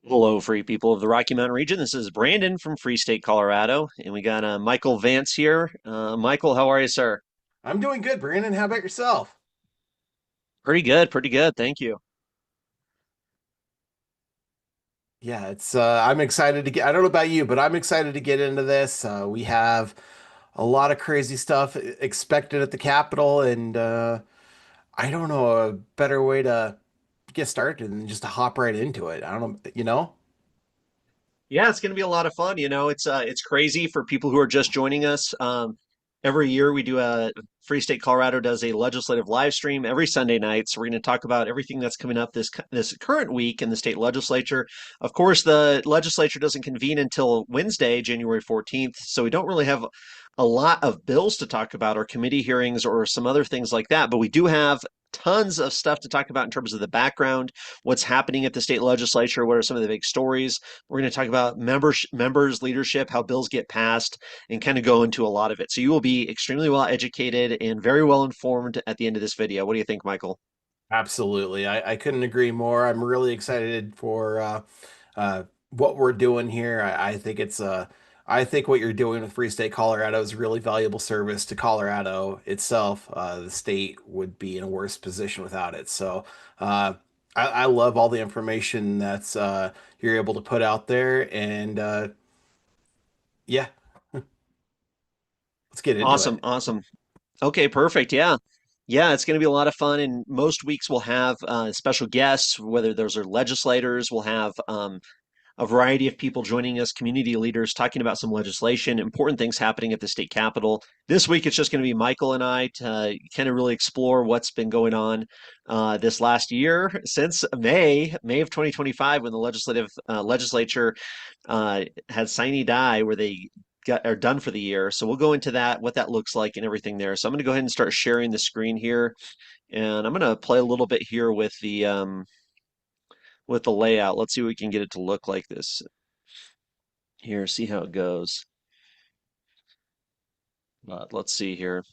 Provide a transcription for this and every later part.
Hello, free people of the Rocky Mountain region. This is Brandon from Free State, Colorado, and we got Michael Vance here. Michael, how are you, sir? I'm doing good, Brandon. How about yourself? Pretty good, pretty good. Thank you. Yeah, it's I'm excited to get I don't know about you, but I'm excited to get into this. We have a lot of crazy stuff expected at the Capitol, and I don't know a better way to get started than just to hop right into it. I don't know, you know? Yeah, it's going to be a lot of fun. It's crazy for people who are just joining us. Every year we do a Free State Colorado does a legislative live stream every Sunday night. So we're going to talk about everything that's coming up this current week in the state legislature. Of course, the legislature doesn't convene until Wednesday, January 14th. So we don't really have a lot of bills to talk about or committee hearings or some other things like that. But we do have tons of stuff to talk about in terms of the background, what's happening at the state legislature, what are some of the big stories. We're going to talk about members leadership, how bills get passed, and kind of go into a lot of it. So you will be extremely well educated and very well informed at the end of this video. What do you think, Michael? Absolutely. I couldn't agree more. I'm really excited for what we're doing here. I think I think what you're doing with Free State Colorado is a really valuable service to Colorado itself. The state would be in a worse position without it. So uh, I love all the information that's you're able to put out there. And yeah, let's get into Awesome, it. awesome. Okay, perfect. Yeah. Yeah, it's going to be a lot of fun. And most weeks we'll have special guests, whether those are legislators, we'll have a variety of people joining us, community leaders talking about some legislation, important things happening at the state capitol. This week, it's just going to be Michael and I to kind of really explore what's been going on this last year since May of 2025, when the legislature had sine die, where they are done for the year. So we'll go into that, what that looks like, and everything there. So I'm going to go ahead and start sharing the screen here, and I'm going to play a little bit here with the layout. Let's see what we can get it to look like this here, see how it goes. Let's see here.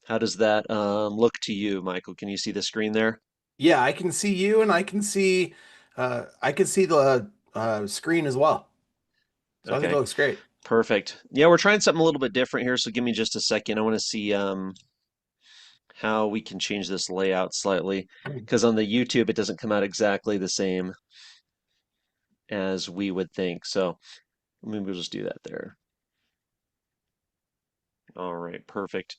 How does that look to you, Michael? Can you see the screen there? Yeah, I can see you, and I can see the screen as well. So I think it Okay, looks great. perfect. Yeah, we're trying something a little bit different here, so give me just a second. I want to see how we can change this layout slightly, because on the YouTube it doesn't come out exactly the same as we would think. So maybe we'll just do that there. All right, perfect.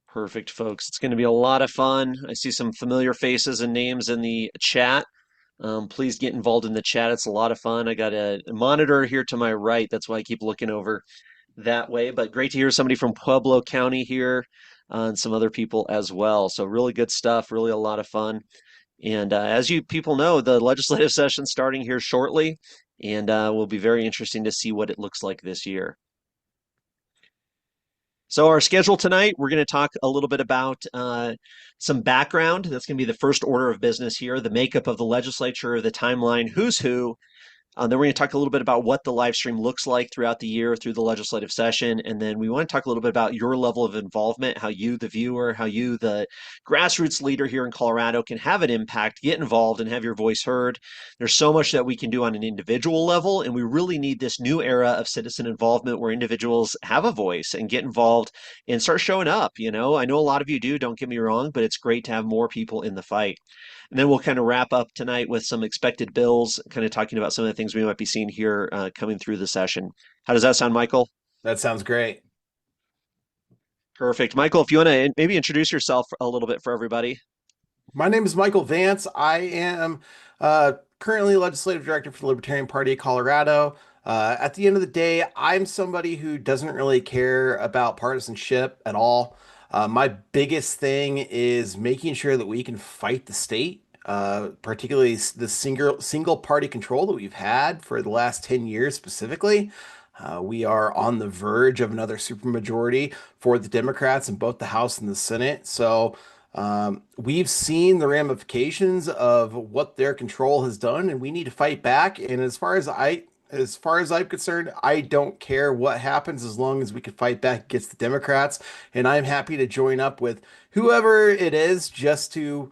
Perfect, folks. It's going to be a lot of fun. I see some familiar faces and names in the chat. Please get involved in the chat. It's a lot of fun. I got a monitor here to my right. That's why I keep looking over that way. But great to hear somebody from Pueblo County here and some other people as well. So, really good stuff. Really a lot of fun. And as you people know, the legislative session starting here shortly, and will be very interesting to see what it looks like this year. So, our schedule tonight, we're going to talk a little bit about some background. That's going to be the first order of business here, the makeup of the legislature, the timeline, who's who, then we're going to talk a little bit about what the live stream looks like throughout the year through the legislative session. And then we want to talk a little bit about your level of involvement, how you, the viewer, how you, the grassroots leader here in Colorado, can have an impact, get involved, and have your voice heard. There's so much that we can do on an individual level. And we really need this new era of citizen involvement where individuals have a voice and get involved and start showing up. I know a lot of you do, don't get me wrong, but it's great to have more people in the fight. And then we'll kind of wrap up tonight with some expected bills, kind of talking about some of the things we might be seeing here coming through the session. How does that sound, Michael? That sounds great. Perfect. Michael, if you want to maybe introduce yourself a little bit for everybody. My name is Michael Vance. I am currently Legislative Director for the Libertarian Party of Colorado. At the end of the day, I'm somebody who doesn't really care about partisanship at all. My biggest thing is making sure that we can fight the state, particularly the single party control that we've had for the last 10 years specifically. We are on the verge of another supermajority for the Democrats in both the House and the Senate. So we've seen the ramifications of what their control has done, and we need to fight back. And as far as I'm concerned, I don't care what happens as long as we can fight back against the Democrats. And I'm happy to join up with whoever it is just to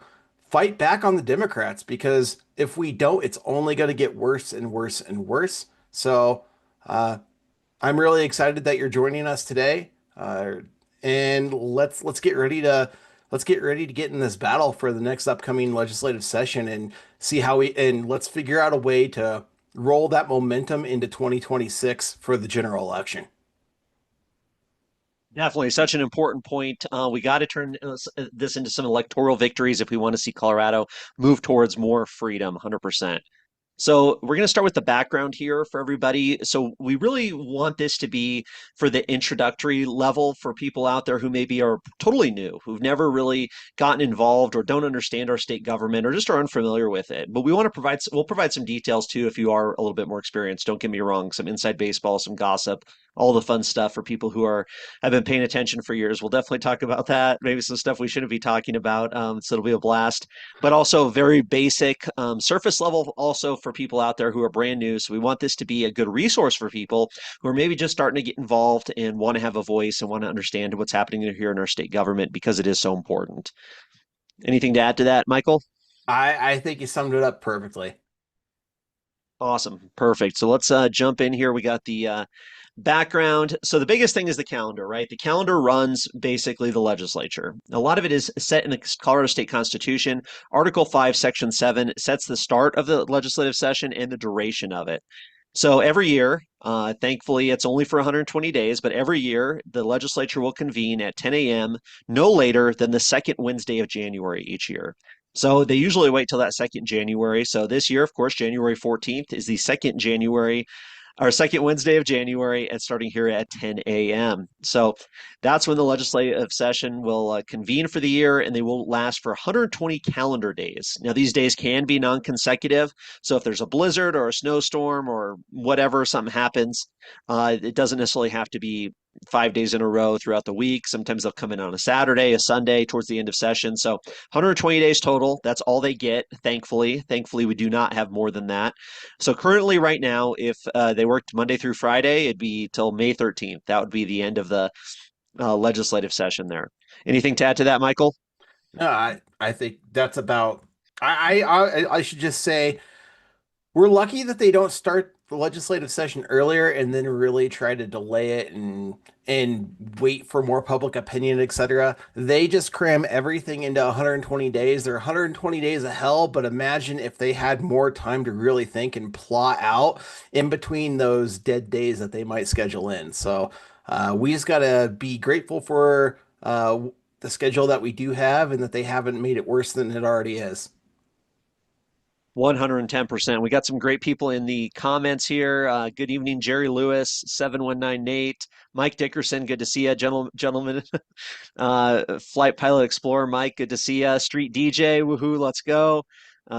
fight back on the Democrats because if we don't, it's only going to get worse and worse and worse. So, uh, I'm really excited that you're joining us today. And let's get ready to get in this battle for the next upcoming legislative session and see how we and let's figure out a way to roll that momentum into 2026 for the general election. Definitely, such an important point. We got to turn this into some electoral victories if we want to see Colorado move towards more freedom, 100%. So we're going to start with the background here for everybody. So we really want this to be for the introductory level for people out there who maybe are totally new, who've never really gotten involved or don't understand our state government or just are unfamiliar with it. But we'll provide some details too if you are a little bit more experienced. Don't get me wrong, some inside baseball, some gossip, all the fun stuff for people who have been paying attention for years. We'll definitely talk about that. Maybe some stuff we shouldn't be talking about. So it'll be a blast, but also very basic, surface level also for people out there who are brand new. So we want this to be a good resource for people who are maybe just starting to get involved and want to have a voice and want to understand what's happening here in our state government because it is so important. Anything to add to that, Michael? I think you summed it up perfectly. Awesome. Perfect. So let's jump in here. We got the background. So the biggest thing is the calendar, right? The calendar runs basically the legislature. A lot of it is set in the Colorado State Constitution. Article 5, Section 7 sets the start of the legislative session and the duration of it. So every year, thankfully, it's only for 120 days, but every year the legislature will convene at 10 a.m. no later than the second Wednesday of January each year. So they usually wait till that second January. So this year, of course, January 14th is the second January our second Wednesday of January and starting here at 10 a.m. So that's when the legislative session will convene for the year and they will last for 120 calendar days. Now, these days can be non consecutive. So if there's a blizzard or a snowstorm or whatever, something happens, it doesn't necessarily have to be 5 days in a row throughout the week. Sometimes they'll come in on a Saturday, a Sunday towards the end of session. So 120 days total. That's all they get, thankfully. Thankfully, we do not have more than that. So currently, right now, if they worked Monday through Friday, it'd be till May 13th. That would be the end of the legislative session there. Anything to add to that, Michael? No, I think that's about. I should just say we're lucky that they don't start the legislative session earlier and then really try to delay it and wait for more public opinion, etc. They just cram everything into 120 days. They're 120 days of hell, but imagine if they had more time to really think and plot out in between those dead days that they might schedule in. So we just gotta be grateful for the schedule that we do have and that they haven't made it worse than it already is. 110%. We got some great people in the comments here. Good evening, Jerry Lewis, 719 Nate, Mike Dickerson. Good to see you, gentlemen. Flight Pilot Explorer, Mike. Good to see you. Street DJ, woohoo, let's go.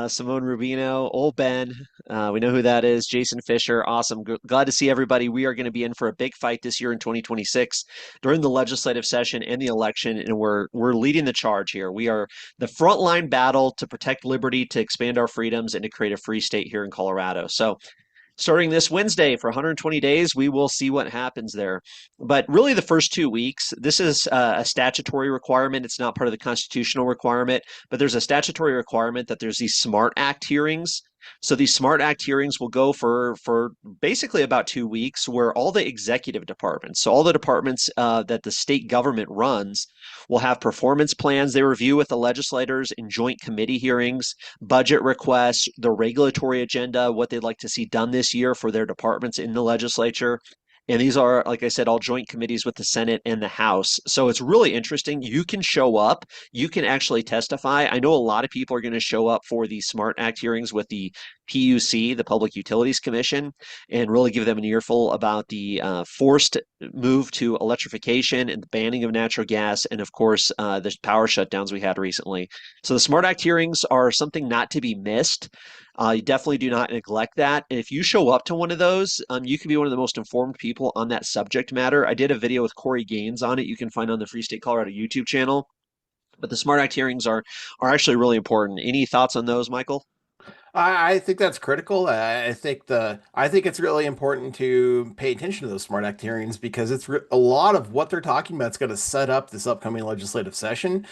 Simone Rubino, Old Ben. We know who that is. Jason Fisher, awesome. Glad to see everybody. We are going to be in for a big fight this year in 2026 during the legislative session and the election, and we're leading the charge here. We are the frontline battle to protect liberty, to expand our freedoms, and to create a free state here in Colorado. So starting this Wednesday for 120 days, we will see what happens there. But really, the first 2 weeks, this is a statutory requirement. It's not part of the constitutional requirement, but there's a statutory requirement that there's these SMART Act hearings. So these SMART Act hearings will go for basically about 2 weeks, where all the executive departments, so all the departments that the state government runs, will have performance plans they review with the legislators in joint committee hearings, budget requests, the regulatory agenda, what they'd like to see done this year for their departments in the legislature. And these are, like I said, all joint committees with the Senate and the House. So it's really interesting. You can show up, you can actually testify. I know a lot of people are going to show up for the SMART Act hearings with the PUC, the Public Utilities Commission, and really give them an earful about the forced move to electrification and the banning of natural gas, and of course, the power shutdowns we had recently. So the SMART Act hearings are something not to be missed. You definitely do not neglect that. And if you show up to one of those, you can be one of the most informed people on that subject matter. I did a video with Corey Gaines on it. You can find on the Free State Colorado YouTube channel. But the SMART Act hearings are actually really important. Any thoughts on those, Michael? I think that's critical. I think it's really important to pay attention to those smart act hearings because a lot of what they're talking about is going to set up this upcoming legislative session.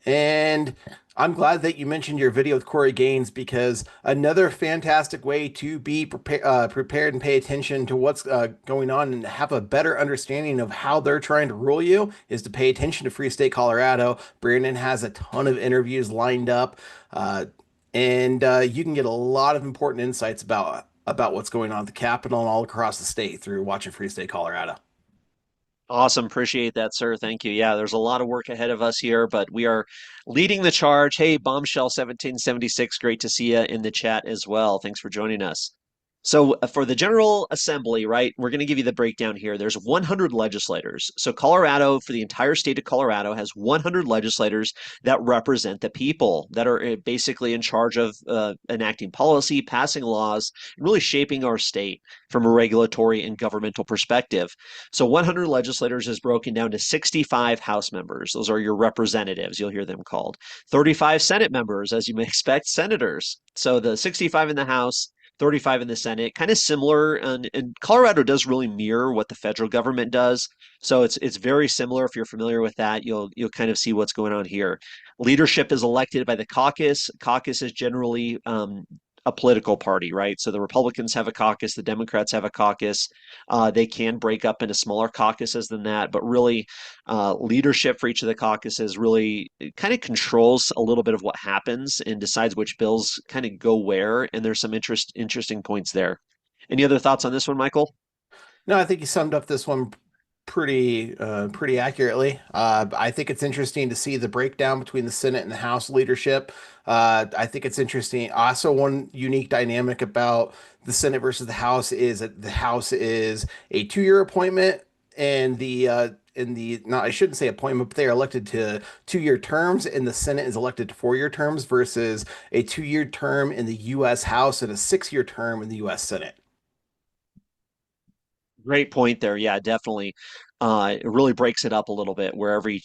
And I'm glad that you mentioned your video with Corey Gaines because another fantastic way to be prepared and pay attention to what's going on and have a better understanding of how they're trying to rule you is to pay attention to Free State, Colorado. Brandon has a ton of interviews lined up, uh, and you can get a lot of important insights about what's going on at the Capitol and all across the state through watching Free State, Colorado. Awesome. Appreciate that, sir. Thank you. Yeah, there's a lot of work ahead of us here, but we are leading the charge. Hey, Bombshell 1776, great to see you in the chat as well. Thanks for joining us. So, for the General Assembly, right, we're going to give you the breakdown here. There's 100 legislators. So, Colorado, for the entire state of Colorado, has 100 legislators that represent the people, that are basically in charge of enacting policy, passing laws, and really shaping our state from a regulatory and governmental perspective. So 100 legislators is broken down to 65 House members. Those are your representatives. You'll hear them called. 35 Senate members, as you may expect, senators. So the 65 in the House, 35 in the Senate, kind of similar. And Colorado does really mirror what the federal government does. So it's very similar. If you're familiar with that, you'll kind of see what's going on here. Leadership is elected by the caucus. Caucus is generally a political party, right? So the Republicans have a caucus, the Democrats have a caucus. They can break up into smaller caucuses than that, but really, leadership for each of the caucuses really kind of controls a little bit of what happens and decides which bills kind of go where. And there's some interesting points there. Any other thoughts on this one, Michael? No, I think you summed up this one pretty accurately. I think it's interesting to see the breakdown between the Senate and the House leadership. I think it's interesting. Also, one unique dynamic about the Senate versus the House is that the House is a 2-year appointment, and the not I shouldn't say appointment, but they are elected to 2-year terms, and the Senate is elected to 4-year terms versus a 2-year term in the U.S. House and a 6-year term in the U.S. Senate. Great point there. Yeah, definitely. It really breaks it up a little bit where every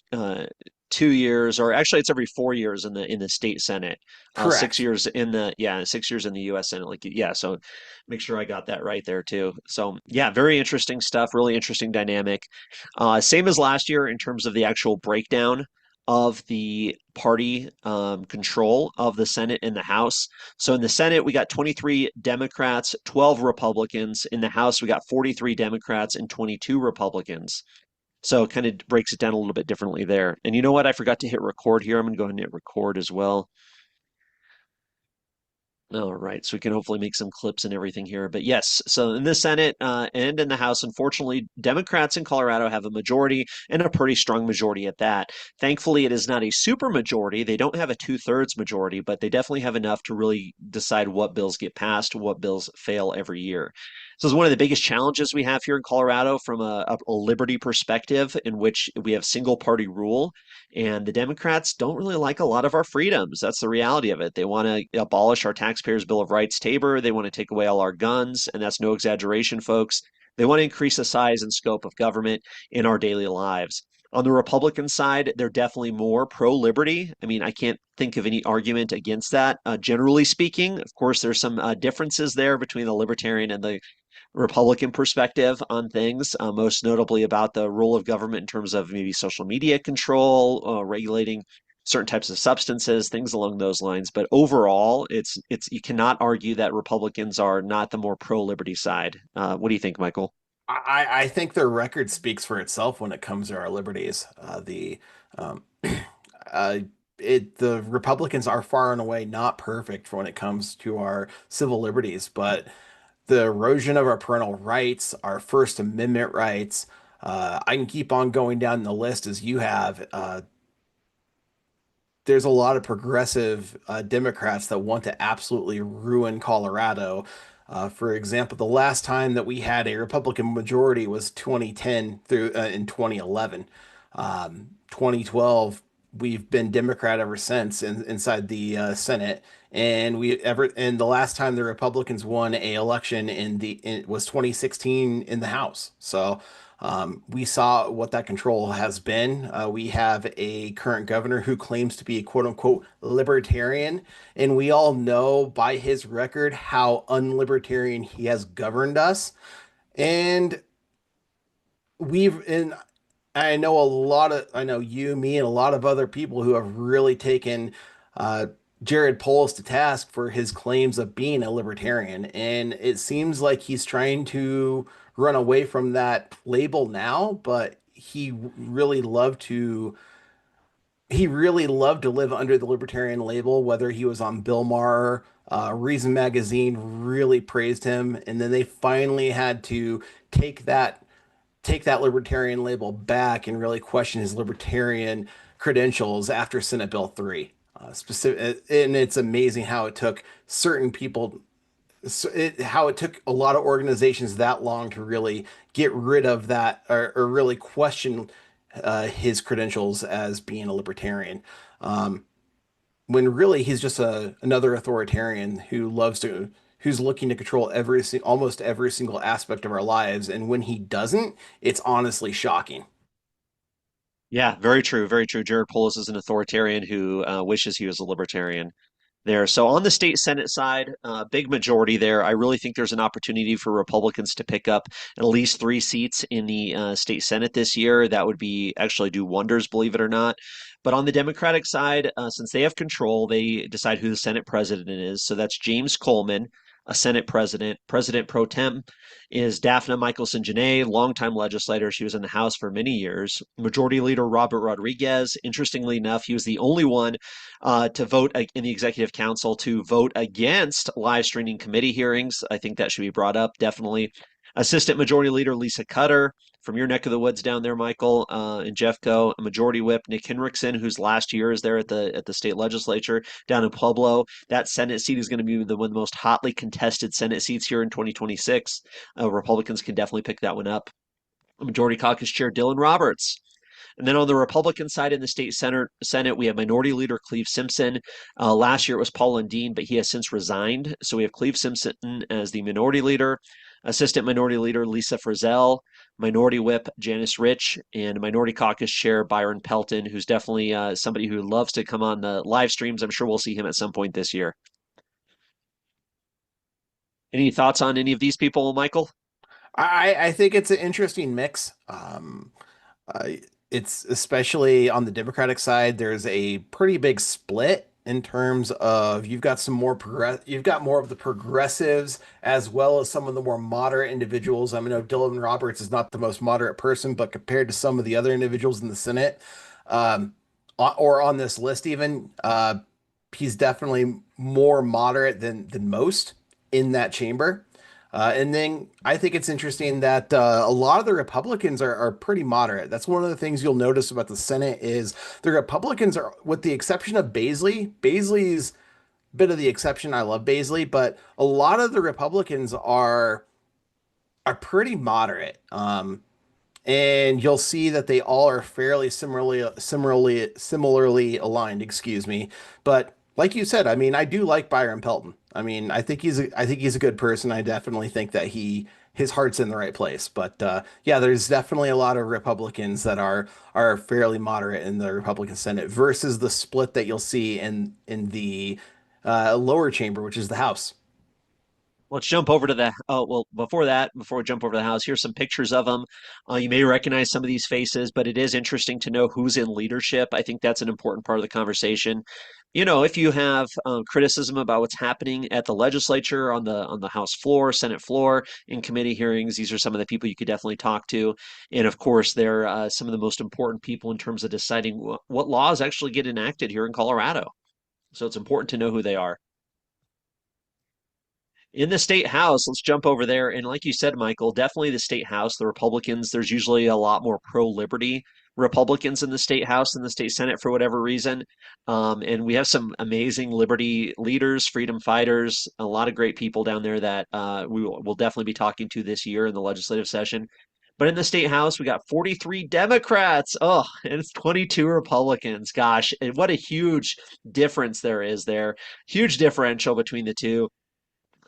2 years, or actually it's every 4 years in the state Senate, 6 Correct. years in the yeah, 6 years in the U.S. Senate. Like yeah, so make sure I got that right there too. So yeah, very interesting stuff. Really interesting dynamic. Same as last year in terms of the actual breakdown of the party control of the Senate and the House. So in the Senate, we got 23 Democrats, 12 Republicans. In the House, we got 43 Democrats and 22 Republicans. So it kind of breaks it down a little bit differently there. And you know what? I forgot to hit record here. I'm going to go ahead and hit record as well. All right, so we can hopefully make some clips and everything here. But yes, so in the Senate and in the House, unfortunately, Democrats in Colorado have a majority and a pretty strong majority at that. Thankfully, it is not a super majority. They don't have a two-thirds majority, but they definitely have enough to really decide what bills get passed, what bills fail every year. So it's one of the biggest challenges we have here in Colorado from a liberty perspective, in which we have single party rule. And the Democrats don't really like a lot of our freedoms. That's the reality of it. They want to abolish our Taxpayers' Bill of Rights, Tabor. They want to take away all our guns. And that's no exaggeration, folks. They want to increase the size and scope of government in our daily lives. On the Republican side, they're definitely more pro liberty. I mean, I can't think of any argument against that. Generally speaking, of course, there's some differences there between the libertarian and the Republican perspective on things, most notably about the role of government in terms of maybe social media control, regulating certain types of substances, things along those lines. But overall, it's you cannot argue that Republicans are not the more pro-liberty side. What do you think, Michael? I think their record speaks for itself when it comes to our liberties. The uh, the Republicans are far and away not perfect when it comes to our civil liberties, but the erosion of our parental rights, our First Amendment rights, I can keep on going down the list as you have. There's a lot of progressive Democrats that want to absolutely ruin Colorado. For example, the last time that we had a Republican majority was 2010 through in 2011. 2012, we've been Democrat ever since inside the Senate, and the last time the Republicans won a election was 2016 in the House. So we saw what that control has been. We have a current governor who claims to be a quote unquote libertarian, and we all know by his record how unlibertarian he has governed us. And we've, and I know you, me, and a lot of other people who have really taken uh, Jared Polis to task for his claims of being a libertarian. And it seems like he's trying to run away from that label now, but he really loved to live under the libertarian label, whether he was on Bill Maher. Reason Magazine really praised him, and then they finally had to take that take that libertarian label back and really question his libertarian credentials after Senate Bill 3. And it's amazing how it took certain people, how it took a lot of organizations that long to really get rid of that or really question his credentials as being a libertarian. Um, when really he's just another authoritarian who's looking to control almost every single aspect of our lives, and when he doesn't, it's honestly shocking. Yeah, very true, very true. Jared Polis is an authoritarian who wishes he was a libertarian there. So on the state Senate side, big majority there. I really think there's an opportunity for Republicans to pick up at least 3 seats in the state Senate this year. That would be actually do wonders, believe it or not. But on the Democratic side, since they have control, they decide who the Senate president is. So that's James Coleman, a Senate president. President pro tem is Daphne Michelson Janae, longtime legislator. She was in the House for many years. Majority Leader Robert Rodriguez. Interestingly enough, he was the only one to vote in the executive council to vote against live streaming committee hearings. I think that should be brought up, definitely. Assistant Majority Leader Lisa Cutter from your neck of the woods down there, Michael, and Jeffco. Majority Whip Nick Henriksen, whose last year is there at the state legislature down in Pueblo. That Senate seat is going to be one of the most hotly contested Senate seats here in 2026. Republicans can definitely pick that one up. Majority Caucus Chair Dylan Roberts. And then on the Republican side in the state Senate, we have Minority Leader Cleve Simpson. Last year it was Paul Lundeen, but he has since resigned. So we have Cleve Simpson as the Minority Leader, Assistant Minority Leader Lisa Frizzell, Minority Whip Janice Rich, and Minority Caucus Chair Byron Pelton, who's definitely somebody who loves to come on the live streams. I'm sure we'll see him at some point this year. Any thoughts on any of these people, Michael? I think it's an interesting mix. Uh, it's especially on the Democratic side, there's a pretty big split in terms of you've got more of the progressives as well as some of the more moderate individuals. I mean, I know Dylan Roberts is not the most moderate person, but compared to some of the other individuals in the Senate, um, or on this list even, he's definitely more moderate than most in that chamber. And then I think it's interesting that a lot of the Republicans are pretty moderate. That's one of the things you'll notice about the Senate is the Republicans are, with the exception of Baisley. Baisley's a bit of the exception. I love Baisley, but a lot of the Republicans are pretty moderate. And you'll see that they all are fairly similarly aligned, excuse me. But like you said, I mean, I do like Byron Pelton. I mean, I think he's a good person. I definitely think that his heart's in the right place. But yeah, there's definitely a lot of Republicans that are fairly moderate in the Republican Senate versus the split that you'll see in the lower chamber, which is the House. Let's jump over to the. Oh, well, before that, before we jump over to the house, here's some pictures of them. You may recognize some of these faces, but it is interesting to know who's in leadership. I think that's an important part of the conversation. You know, if you have criticism about what's happening at the legislature on the House floor, Senate floor, in committee hearings, these are some of the people you could definitely talk to. And of course, they're some of the most important people in terms of deciding what laws actually get enacted here in Colorado. So it's important to know who they are. In the state house, let's jump over there. And like you said, Michael, definitely the state house, the Republicans, there's usually a lot more pro liberty Republicans in the state house than the state Senate for whatever reason. And we have some amazing liberty leaders, freedom fighters, a lot of great people down there that we'll definitely be talking to this year in the legislative session. But in the state house, we got 43 Democrats. Oh, and it's 22 Republicans. Gosh, and what a huge difference there is there. Huge differential between the two.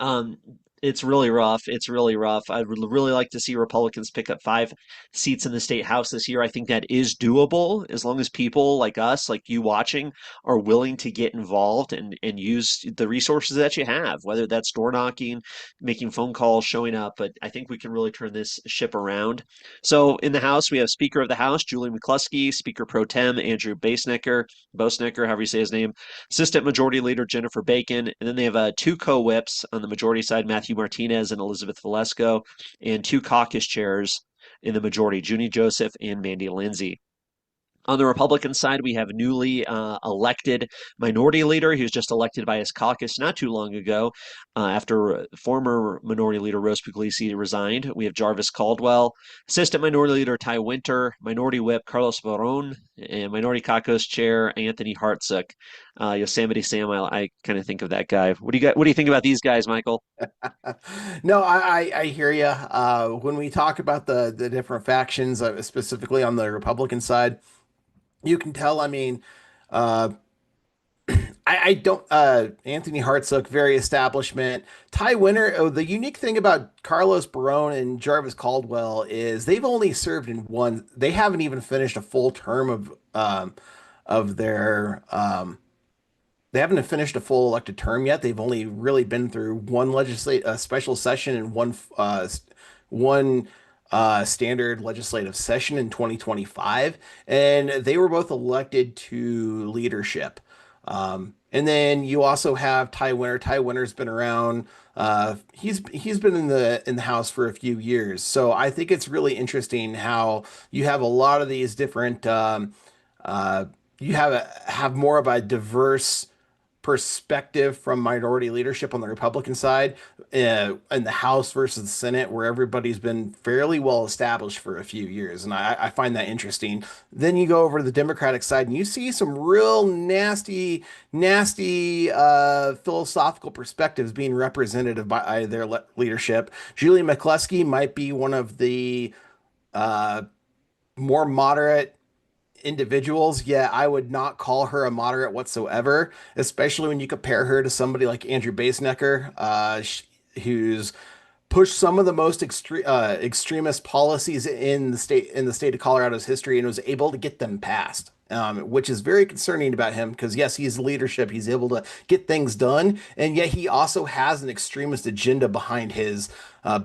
Um, It's really rough. It's really rough. I would really like to see Republicans pick up 5 seats in the state house this year. I think that is doable as long as people like us, like you watching, are willing to get involved and use the resources that you have, whether that's door knocking, making phone calls, showing up. But I think we can really turn this ship around. So in the House, we have Speaker of the House, Julie McCluskey, Speaker Pro Tem, Andrew Bosnecker, however you say his name, Assistant Majority Leader Jennifer Bacon, and then they have 2 co-whips on the majority side, Matthew Martinez and Elizabeth Valesco, and 2 caucus chairs in the majority, Junie Joseph and Mandy Lindsay. On the Republican side, we have newly elected minority leader. He was just elected by his caucus not too long ago after former minority leader Rose Puglisi resigned. We have Jarvis Caldwell, assistant minority leader Ty Winter, minority whip Carlos Barron, and minority caucus chair Anthony Hartsook. Yosemite Sam, I kind of think of that guy. What do you think about these guys, Michael? No, I hear you. When we talk about the different factions, specifically on the Republican side, you can tell. I mean, uh, I don't. Anthony Hartsook, very establishment. Ty Winter. Oh, the unique thing about Carlos Barone and Jarvis Caldwell is they've only served in one. They haven't even finished a full term of their they haven't finished a full elected term yet. They've only really been through one legislative special session and one standard legislative session in 2025, and they were both elected to leadership. And then you also have Ty Winter. Ty Winter's been around. He's been in the House for a few years, so I think it's really interesting how you have a lot of these different. Uh, you have more of a diverse perspective from minority leadership on the Republican side in the House versus the Senate, where everybody's been fairly well established for a few years. And I find that interesting. Then you go over to the Democratic side and you see some real nasty philosophical perspectives being represented by their leadership. Julie McCluskey might be one of the uh, more moderate individuals, yet I would not call her a moderate whatsoever, especially when you compare her to somebody like Andrew Basenecker, who's pushed some of the most extremist policies in the state of Colorado's history and was able to get them passed. Which is very concerning about him because yes, he's leadership. He's able to get things done, and yet he also has an extremist agenda behind his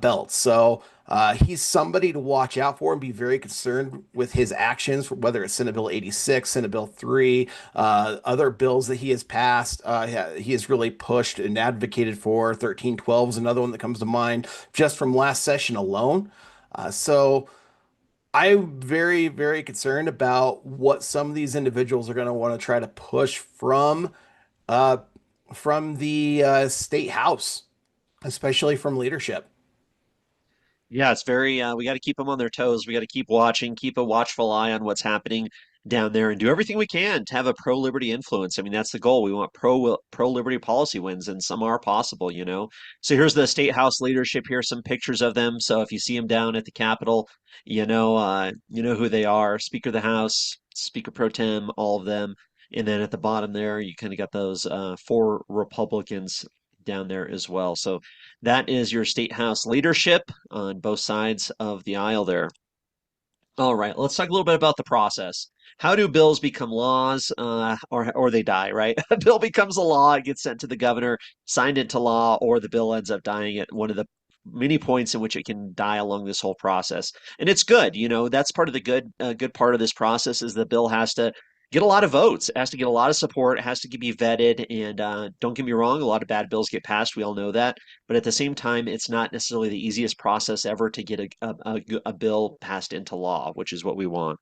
belt. So he's somebody to watch out for and be very concerned with his actions, whether it's Senate Bill 86, Senate Bill 3, other bills that he has passed. He has really pushed and advocated for. 1312 is another one that comes to mind just from last session alone. So I'm very concerned about what some of these individuals are going to want to try to push uh, from the state house, especially from leadership. Yeah, it's very, we got to keep them on their toes. We got to keep watching, keep a watchful eye on what's happening down there and do everything we can to have a pro-liberty influence. I mean, that's the goal. We want pro-liberty policy wins, and some are possible, you know. So here's the state house leadership. Here's some pictures of them. So if you see them down at the Capitol, you know who they are. Speaker of the House, Speaker Pro Tem, all of them. And then at the bottom there, you kind of got those 4 Republicans down there as well. So that is your state house leadership on both sides of the aisle there. All right, let's talk a little bit about the process. How do bills become laws, or they die, right? A bill becomes a law, it gets sent to the governor, signed into law, or the bill ends up dying at one of the many points in which it can die along this whole process. And it's good, you know, that's part of the good part of this process is the bill has to get a lot of votes, it has to get a lot of support, it has to be vetted. And don't get me wrong, a lot of bad bills get passed. We all know that. But at the same time, it's not necessarily the easiest process ever to get a bill passed into law, which is what we want.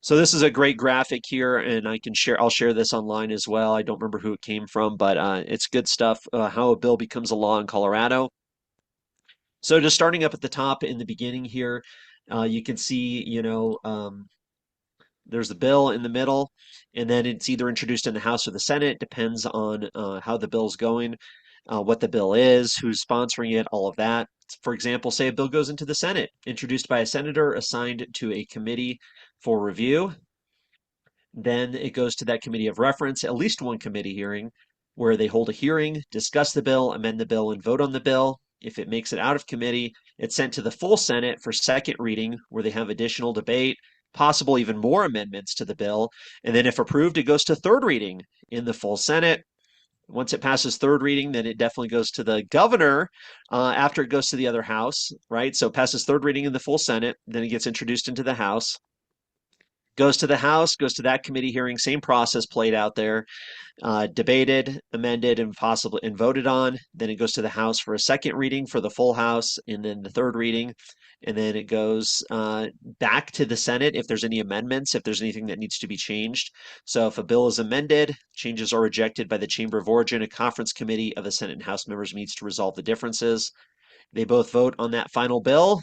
So this is a great graphic here, and I'll share this online as well. I don't remember who it came from, but it's good stuff. How a bill becomes a law in Colorado. So just starting up at the top in the beginning here, you can see, there's the bill in the middle, and then it's either introduced in the House or the Senate, depends on how the bill's going, what the bill is, who's sponsoring it, all of that. For example, say a bill goes into the Senate, introduced by a senator assigned to a committee for review. Then it goes to that committee of reference, at least one committee hearing. where they hold a hearing, discuss the bill, amend the bill, and vote on the bill. If it makes it out of committee, it's sent to the full Senate for second reading, where they have additional debate, possible even more amendments to the bill. And then, if approved, it goes to third reading in the full Senate. Once it passes third reading, then it definitely goes to the governor after it goes to the other house, right? So it passes third reading in the full Senate, then it gets introduced into the House, goes to the House, goes to that committee hearing, same process played out there, debated, amended, and possibly and voted on. Then it goes to the House for a second reading for the full House, and then the third reading. And then it goes back to the Senate if there's any amendments, if there's anything that needs to be changed. So if a bill is amended, changes are rejected by the Chamber of Origin. A conference committee of the Senate and House members meets to resolve the differences. They both vote on that final bill,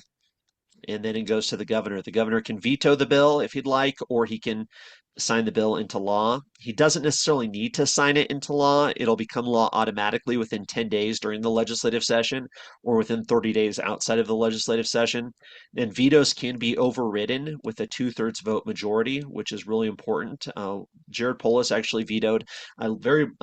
and then it goes to the governor. The governor can veto the bill if he'd like, or he can sign the bill into law. He doesn't necessarily need to sign it into law. It'll become law automatically within 10 days during the legislative session or within 30 days outside of the legislative session. And vetoes can be overridden with a two-thirds vote majority, which is really important. Jared Polis actually vetoed a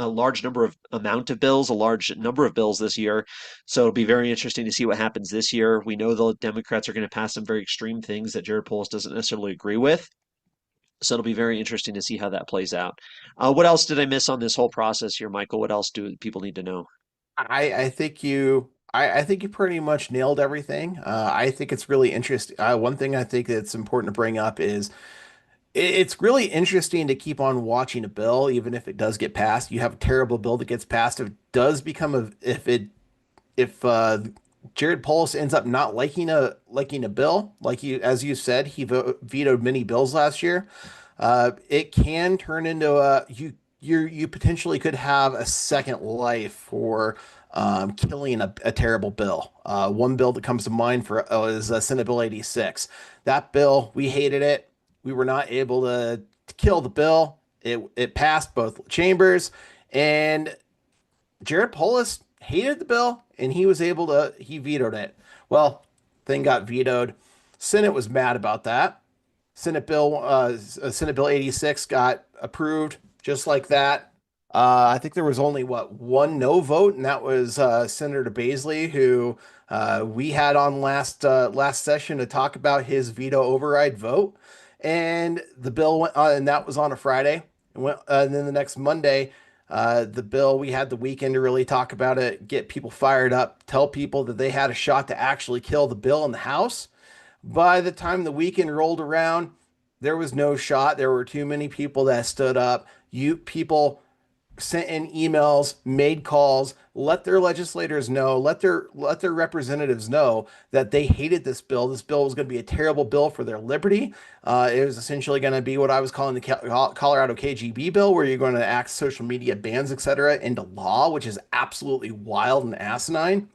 large number of amount of bills, a large number of bills this year. So it'll be very interesting to see what happens this year. We know the Democrats are going to pass some very extreme things that Jared Polis doesn't necessarily agree with. So it'll be very interesting to see how that plays out. What else did I miss on this whole process here, Michael? What else do people need to know? I think you pretty much nailed everything. I think it's really interesting. One thing I think that's important to bring up is it's really interesting to keep on watching a bill, even if it does get passed. You have a terrible bill that gets passed. If it does become a, if Jared Polis ends up not liking a bill, like you as you said, he vetoed many bills last year. It can turn into you potentially could have a second life for killing a terrible bill. One bill that comes to mind for is Senate Bill 86. That bill, we hated it. We were not able to kill the bill. It passed both chambers, and Jared Polis hated the bill, and he vetoed it. Well, thing got vetoed. Senate was mad about that. Senate Bill 86 got approved just like that. I think there was only one no vote, and that was Senator Baisley, who we had on last session to talk about his veto override vote. And the bill went on, and that was on a Friday. And then the next Monday, the bill, we had the weekend to really talk about it, get people fired up, tell people that they had a shot to actually kill the bill in the House. By the time the weekend rolled around, there was no shot. There were too many people that stood up. You people sent in emails, made calls, let their legislators know, let their representatives know that they hated this bill. This bill was going to be a terrible bill for their liberty. It was essentially going to be what I was calling the Colorado KGB bill, where you're going to act social media bans, etc., into law, which is absolutely wild and asinine.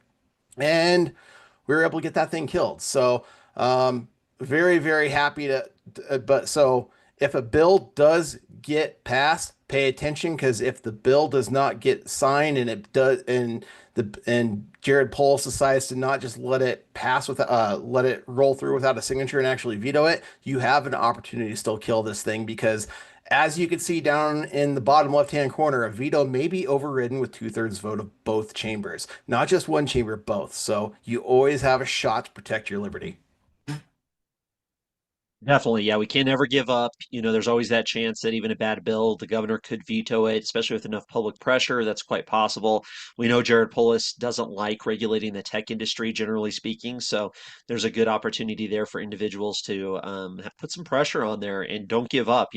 And we were able to get that thing killed. So, very, very happy but so if a bill does get passed, pay attention, because if the bill does not get signed and it does, and Jared Polis decides to not just let it pass let it roll through without a signature and actually veto it, you have an opportunity to still kill this thing because as you can see down in the bottom left-hand corner, a veto may be overridden with two-thirds vote of both chambers, not just one chamber, both. So you always have a shot to protect your liberty. Definitely, yeah. We can never give up. There's always that chance that even a bad bill, the governor could veto it, especially with enough public pressure. That's quite possible. We know Jared Polis doesn't like regulating the tech industry, generally speaking. So there's a good opportunity there for individuals to put some pressure on there and don't give up.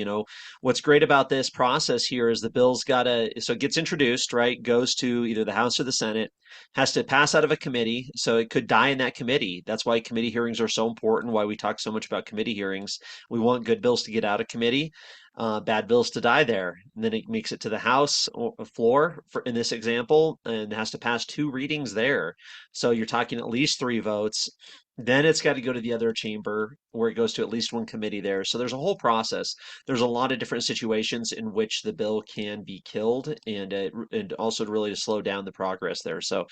What's great about this process here is the bill's so it gets introduced, right? Goes to either the House or the Senate, has to pass out of a committee. So it could die in that committee. That's why committee hearings are so important, why we talk so much about committee hearings. We want good bills to get out of committee, bad bills to die there. And then it makes it to the House floor in this example and has to pass two readings there. So you're talking at least three votes. Then it's got to go to the other chamber where it goes to at least one committee there. So there's a whole process. There's a lot of different situations in which the bill can be killed and also to really to slow down the progress there. So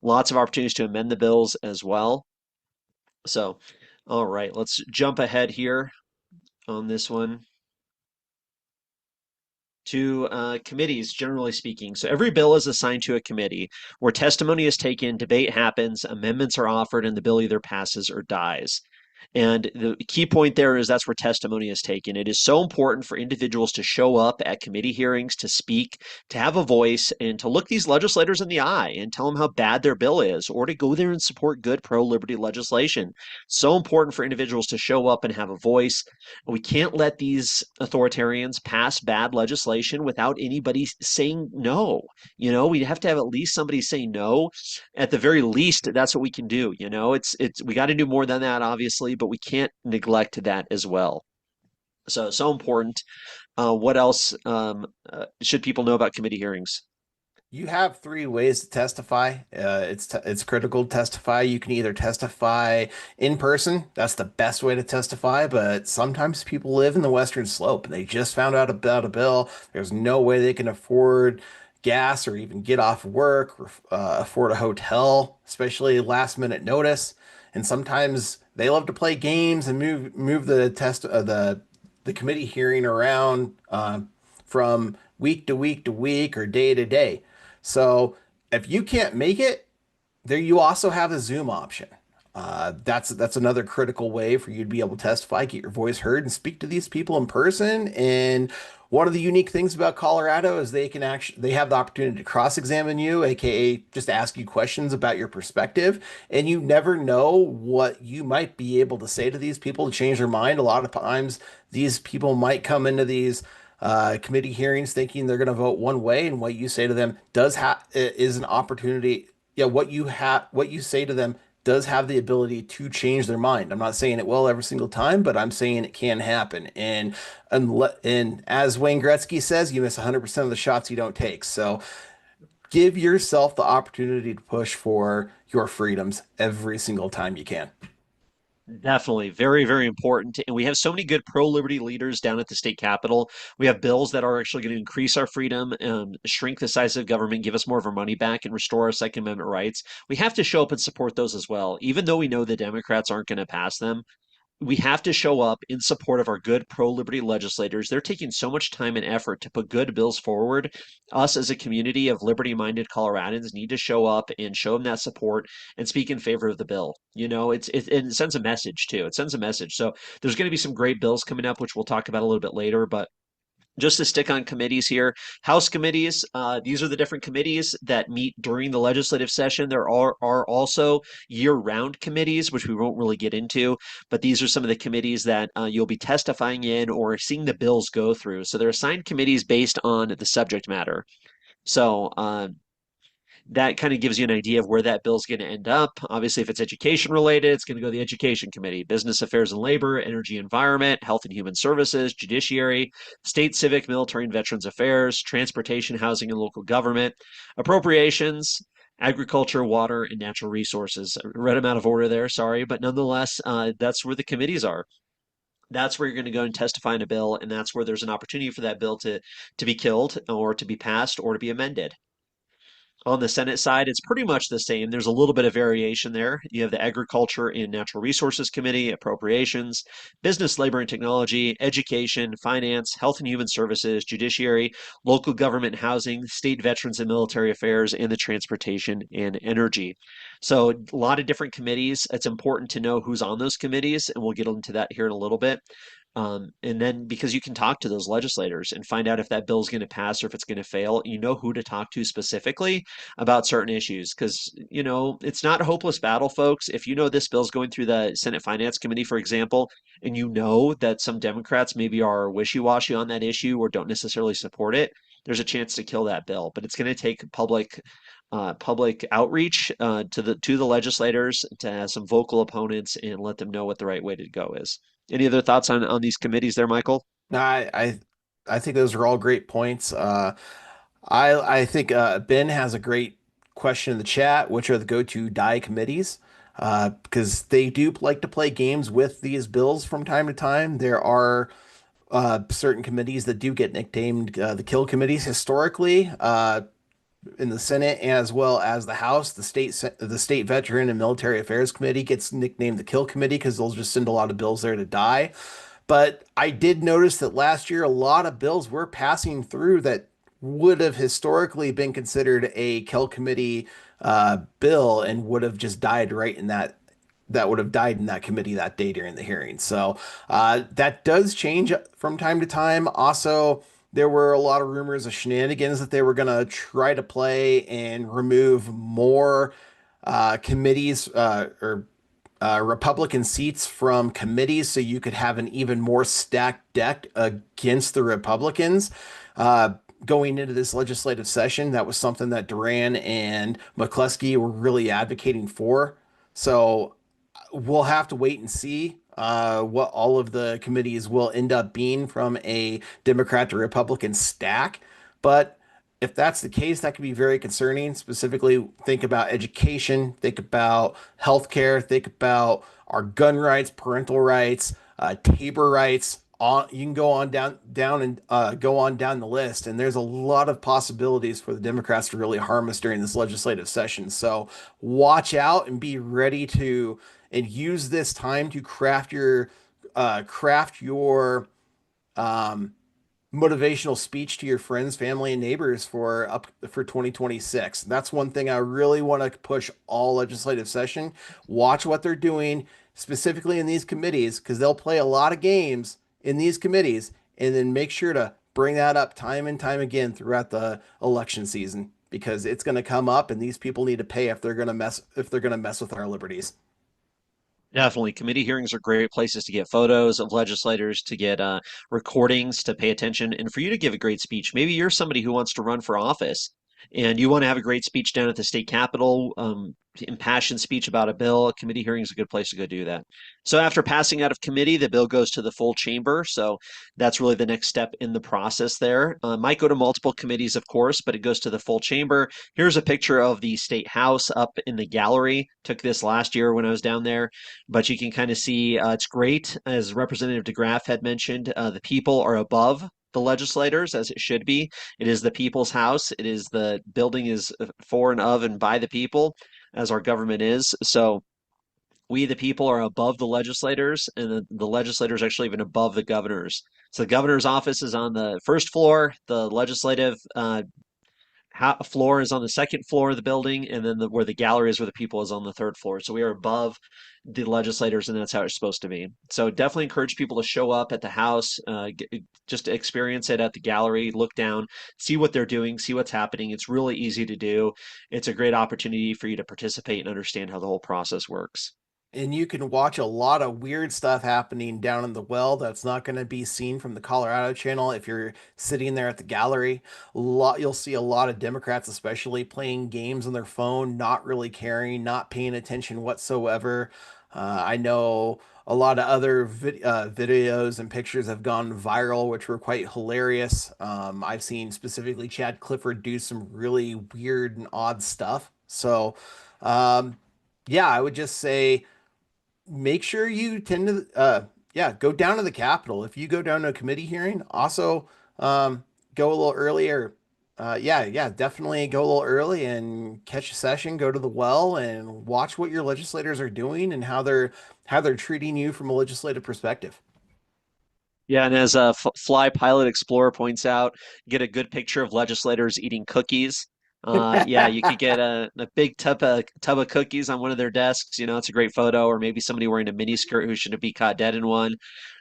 lots of opportunities to amend the bills as well. So, all right, let's jump ahead here on this one to committees, generally speaking. So every bill is assigned to a committee where testimony is taken, debate happens, amendments are offered, and the bill either passes or dies. And the key point there is that's where testimony is taken. It is so important for individuals to show up at committee hearings, to speak, to have a voice, and to look these legislators in the eye and tell them how bad their bill is, or to go there and support good pro liberty legislation. So important for individuals to show up and have a voice. We can't let these authoritarians pass bad legislation without anybody saying no. We have to have at least somebody say no. At the very least, that's what we can do. It's we got to do more than that, obviously, but we can't neglect that as well. So important. What else should people know about committee hearings? You have three ways to testify. It's critical to testify. You can either testify in person. That's the best way to testify, but sometimes people live in the Western Slope and they just found out about a bill. There's no way they can afford gas or even get off work or afford a hotel, especially last minute notice. And sometimes they love to play games and move the committee hearing around from week to week to week or day to day. So if you can't make it, there you also have a Zoom option. That's another critical way for you to be able to testify, get your voice heard, and speak to these people in person. And one of the unique things about Colorado is they have the opportunity to cross-examine you, aka just ask you questions about your perspective, and you never know what you might be able to say to these people to change their mind. A lot of times, these people might come into these committee hearings thinking they're going to vote one way, and what you say to them is an opportunity. Yeah, what you say to them does have the ability to change their mind. I'm not saying it will every single time, but I'm saying it can happen. And as Wayne Gretzky says, you miss 100% of the shots you don't take. So give yourself the opportunity to push for your freedoms every single time you can. Definitely. Very, very important. And we have so many good pro liberty leaders down at the state capitol. We have bills that are actually going to increase our freedom, shrink the size of government, give us more of our money back, and restore our Second Amendment rights. We have to show up and support those as well. Even though we know the Democrats aren't going to pass them, we have to show up in support of our good pro liberty legislators. They're taking so much time and effort to put good bills forward. Us as a community of liberty minded Coloradans need to show up and show them that support and speak in favor of the bill. It sends a message too. It sends a message. So there's going to be some great bills coming up, which we'll talk about a little bit later. But just to stick on committees here, House committees, these are the different committees that meet during the legislative session. There are also year-round committees, which we won't really get into, but these are some of the committees that you'll be testifying in or seeing the bills go through. So they're assigned committees based on the subject matter. So that kind of gives you an idea of where that bill's going to end up. Obviously, if it's education related, it's going to go to the Education Committee, Business Affairs and Labor, Energy Environment, Health and Human Services, Judiciary, State Civic, Military and Veterans Affairs, Transportation, Housing and Local Government, Appropriations, Agriculture, Water, and Natural Resources. I read them out of order there, sorry, but nonetheless, that's where the committees are. That's where you're going to go and testify in a bill, and that's where there's an opportunity for that bill to be killed or to be passed or to be amended. On the Senate side, it's pretty much the same. There's a little bit of variation there. You have the Agriculture and Natural Resources Committee, Appropriations, Business, Labor and Technology, Education, Finance, Health and Human Services, Judiciary, Local Government and Housing, State Veterans and Military Affairs, and the Transportation and Energy. So a lot of different committees. It's important to know who's on those committees, and we'll get into that here in a little bit. And then because you can talk to those legislators and find out if that bill is going to pass or if it's going to fail, you know who to talk to specifically about certain issues. Because, it's not a hopeless battle, folks. If you know this bill is going through the Senate Finance Committee, for example, and you know that some Democrats maybe are wishy-washy on that issue or don't necessarily support it, there's a chance to kill that bill. But it's going to take public outreach to the legislators to have some vocal opponents and let them know what the right way to go is. Any other thoughts on these committees there, Michael? No, I think those are all great points. I think Ben has a great question in the chat, which are the go-to die committees, because they do like to play games with these bills from time to time. There are certain committees that do get nicknamed the kill committees historically. In the Senate as well as the House, the State Veteran and Military Affairs Committee gets nicknamed the Kill Committee because they'll just send a lot of bills there to die. But I did notice that last year a lot of bills were passing through that would have historically been considered a Kell committee bill and would have just died right in that would have died in that committee that day during the hearing. So that does change from time to time. Also, there were a lot of rumors of shenanigans that they were going to try to play and remove more committees or Republican seats from committees so you could have an even more stacked deck against the Republicans. Going into this legislative session, that was something that Duran and McCluskey were really advocating for. So we'll have to wait and see what all of the committees will end up being from a Democrat to Republican stack. But if that's the case, that could be very concerning. Specifically, think about education, think about healthcare, think about our gun rights, parental rights, Tabor rights. You can go on down and go on down the list, and there's a lot of possibilities for the Democrats to really harm us during this legislative session. So watch out and be ready to and use this time to craft your um, motivational speech to your friends, family, and neighbors for 2026. That's one thing I really want to push all legislative session. Watch what they're doing specifically in these committees because they'll play a lot of games in these committees, and then make sure to bring that up time and time again throughout the election season because it's going to come up, and these people need to pay if they're going to mess with our liberties. Definitely. Committee hearings are great places to get photos of legislators, to get recordings, to pay attention, and for you to give a great speech. Maybe you're somebody who wants to run for office and you want to have a great speech down at the state capitol, impassioned speech about a bill. A committee hearing is a good place to go do that. So after passing out of committee, the bill goes to the full chamber. So that's really the next step in the process there. Might go to multiple committees, of course, but it goes to the full chamber. Here's a picture of the state house up in the gallery. Took this last year when I was down there, but you can kind of see it's great. As Representative DeGraff had mentioned, the people are above the legislators, as it should be. It is the people's house. It is the building is for and of and by the people, as our government is. So we, the people, are above the legislators, and the legislators are actually even above the governors. So the governor's office is on the first floor. The legislative floor is on the second floor of the building, and then where the gallery is where the people is on the third floor. So we are above the legislators, and that's how it's supposed to be. So definitely encourage people to show up at the house, just experience it at the gallery, look down, see what they're doing, see what's happening. It's really easy to do. It's a great opportunity for you to participate and understand how the whole process works. And you can watch a lot of weird stuff happening down in the well that's not going to be seen from the Colorado channel if you're sitting there at the gallery. You'll see a lot of Democrats, especially playing games on their phone, not really caring, not paying attention whatsoever. I know a lot of other videos and pictures have gone viral, which were quite hilarious. I've seen specifically Chad Clifford do some really weird and odd stuff. So, yeah, I would just say make sure you tend to yeah, go down to the Capitol. If you go down to a committee hearing, also go a little earlier. Yeah, definitely go a little early and catch a session, go to the well and watch what your legislators are doing and how they're treating you from a legislative perspective. Yeah, and as Fly Pilot Explorer points out, get a good picture of legislators eating cookies. Yeah, you could get a big tub of cookies on one of their desks. You know, it's a great photo, or maybe somebody wearing a mini skirt who shouldn't be caught dead in one.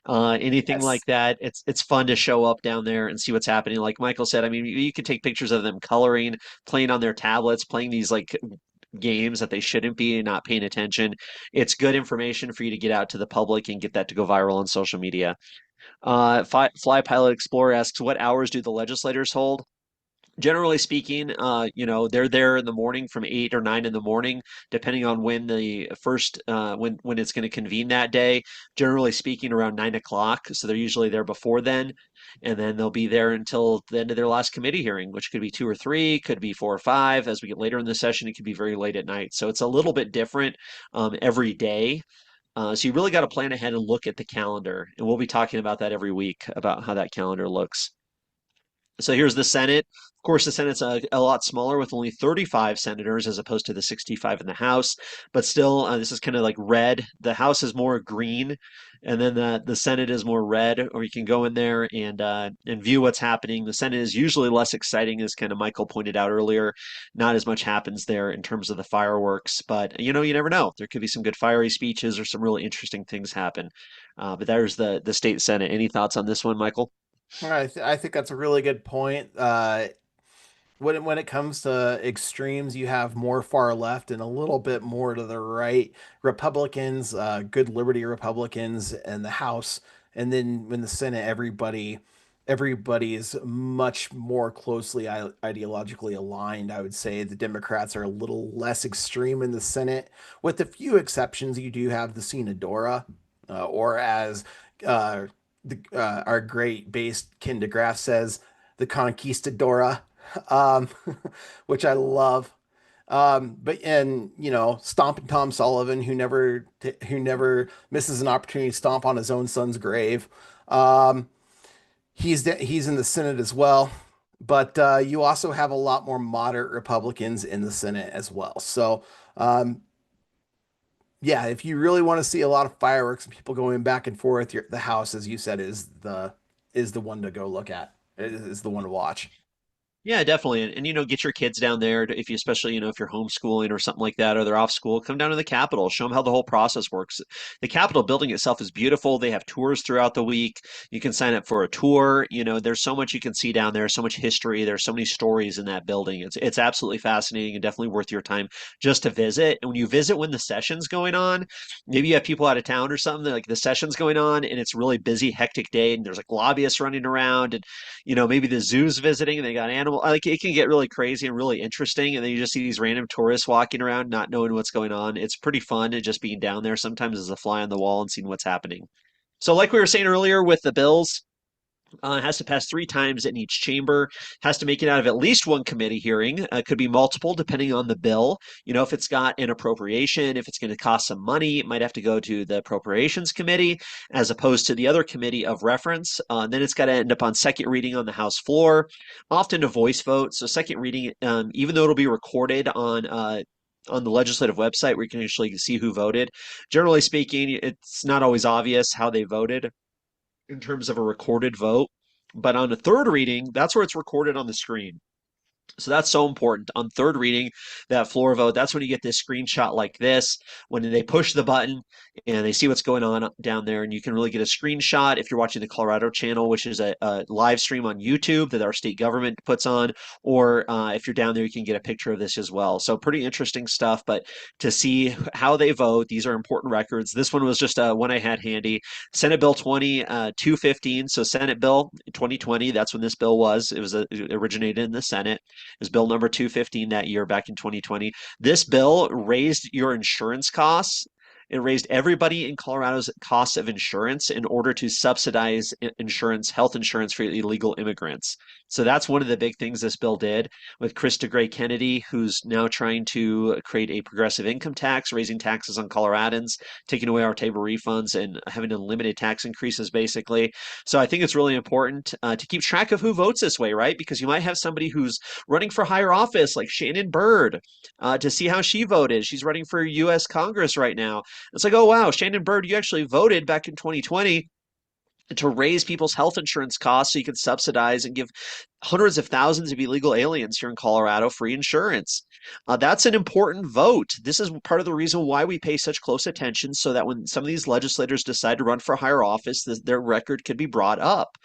Anything like Yes. that. It's fun to show up down there and see what's happening. Like Michael said, I mean, you could take pictures of them coloring, playing on their tablets, playing these like games that they shouldn't be and not paying attention. It's good information for you to get out to the public and get that to go viral on social media. Fly Pilot Explorer asks, what hours do the legislators hold? Generally speaking, they're there in the morning from 8 or 9 in the morning, depending on when the first when it's going to convene that day. Generally speaking, around 9 o'clock. So they're usually there before then, and then they'll be there until the end of their last committee hearing, which could be 2 or 3, could be 4 or 5. As we get later in the session, it could be very late at night. So it's a little bit different every day. So you really got to plan ahead and look at the calendar, and we'll be talking about that every week about how that calendar looks. So here's the Senate. Of course, the Senate's a lot smaller with only 35 senators as opposed to the 65 in the House. But still, this is kind of like red. The House is more green, and then the Senate is more red. Or you can go in there and view what's happening. The Senate is usually less exciting, as kind of Michael pointed out earlier. Not as much happens there in terms of the fireworks, but you never know. There could be some good fiery speeches or some really interesting things happen. But there's the state Senate. Any thoughts on this one, Michael? I think that's a really good point. When it comes to extremes, you have more far left and a little bit more to the right. Republicans, good liberty Republicans in the House, and then in the Senate, everybody is much more closely ideologically aligned. I would say the Democrats are a little less extreme in the Senate, with a few exceptions. You do have the Senadora, or as uh, our great base Ken DeGraff says, the Conquistadora, um, which I love. But and Stomping Tom Sullivan, who never misses an opportunity to stomp on his own son's grave. Um, he's in the Senate as well, but you also have a lot more moderate Republicans in the Senate as well. So yeah, if you really want to see a lot of fireworks and people going back and forth, the House, as you said, is the one to go look at. Is the one to watch. Yeah, definitely. And get your kids down there if you, especially, if you're homeschooling or something like that, or they're off school, come down to the Capitol, show them how the whole process works. The Capitol building itself is beautiful. They have tours throughout the week. You can sign up for a tour. There's so much you can see down there, so much history. There's so many stories in that building. It's absolutely fascinating and definitely worth your time just to visit. And when you visit when the session's going on, maybe you have people out of town or something, like the session's going on and it's a really busy, hectic day, and there's like lobbyists running around and maybe the zoo's visiting and they got animal. Like it can get really crazy and really interesting. And then you just see these random tourists walking around, not knowing what's going on. It's pretty fun and just being down there sometimes as a fly on the wall and seeing what's happening. So, like we were saying earlier with the bills, has to pass three times in each chamber, has to make it out of at least one committee hearing. Could be multiple depending on the bill. If it's got an appropriation, if it's going to cost some money, it might have to go to the appropriations committee as opposed to the other committee of reference. Then it's got to end up on second reading on the House floor, often a voice vote. So, second reading, even though it'll be recorded on the legislative website where you can actually see who voted. Generally speaking, it's not always obvious how they voted in terms of a recorded vote. But on a third reading, that's where it's recorded on the screen. So that's so important. On third reading, that floor vote, that's when you get this screenshot like this, when they push the button and they see what's going on down there. And you can really get a screenshot if you're watching the Colorado channel, which is a live stream on YouTube that our state government puts on. Or if you're down there, you can get a picture of this as well. So pretty interesting stuff. But to see how they vote, these are important records. This one was just one I had handy. Senate Bill 215. So Senate Bill 2020, that's when this bill was. It originated in the Senate. Is bill number 215 that year back in 2020. This bill raised your insurance costs. It raised everybody in Colorado's costs of insurance in order to subsidize insurance, health insurance for illegal immigrants. So that's one of the big things this bill did with Chris DeGray Kennedy, who's now trying to create a progressive income tax, raising taxes on Coloradans, taking away our table refunds, and having unlimited tax increases, basically. So I think it's really important to keep track of who votes this way, right? Because you might have somebody who's running for higher office, like Shannon Byrd, to see how she voted. She's running for U.S. Congress right now. It's like, oh, wow, Shannon Byrd, you actually voted back in 2020 to raise people's health insurance costs so you can subsidize and give hundreds of thousands of illegal aliens here in Colorado free insurance. That's an important vote. This is part of the reason why we pay such close attention so that when some of these legislators decide to run for higher office, their record can be brought up.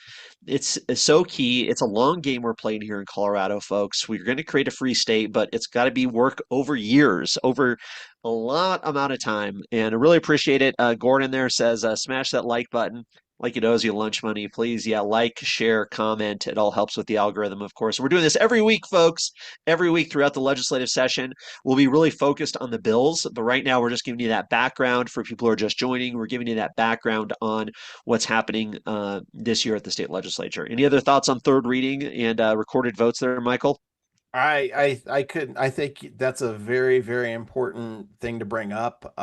It's so key. It's a long game we're playing here in Colorado, folks. We're going to create a free state, but it's got to be work over years, over a lot amount of time. And I really appreciate it. Gordon there says, smash that like button like it owes you lunch money. Please, yeah, like, share, comment. It all helps with the algorithm, of course. We're doing this every week, folks. Every week throughout the legislative session. We'll be really focused on the bills, but right now we're just giving you that background for people who are just joining. We're giving you that background on what's happening this year at the state legislature. Any other thoughts on third reading and recorded votes there, Michael? I couldn't. I think that's a very, very important thing to bring up.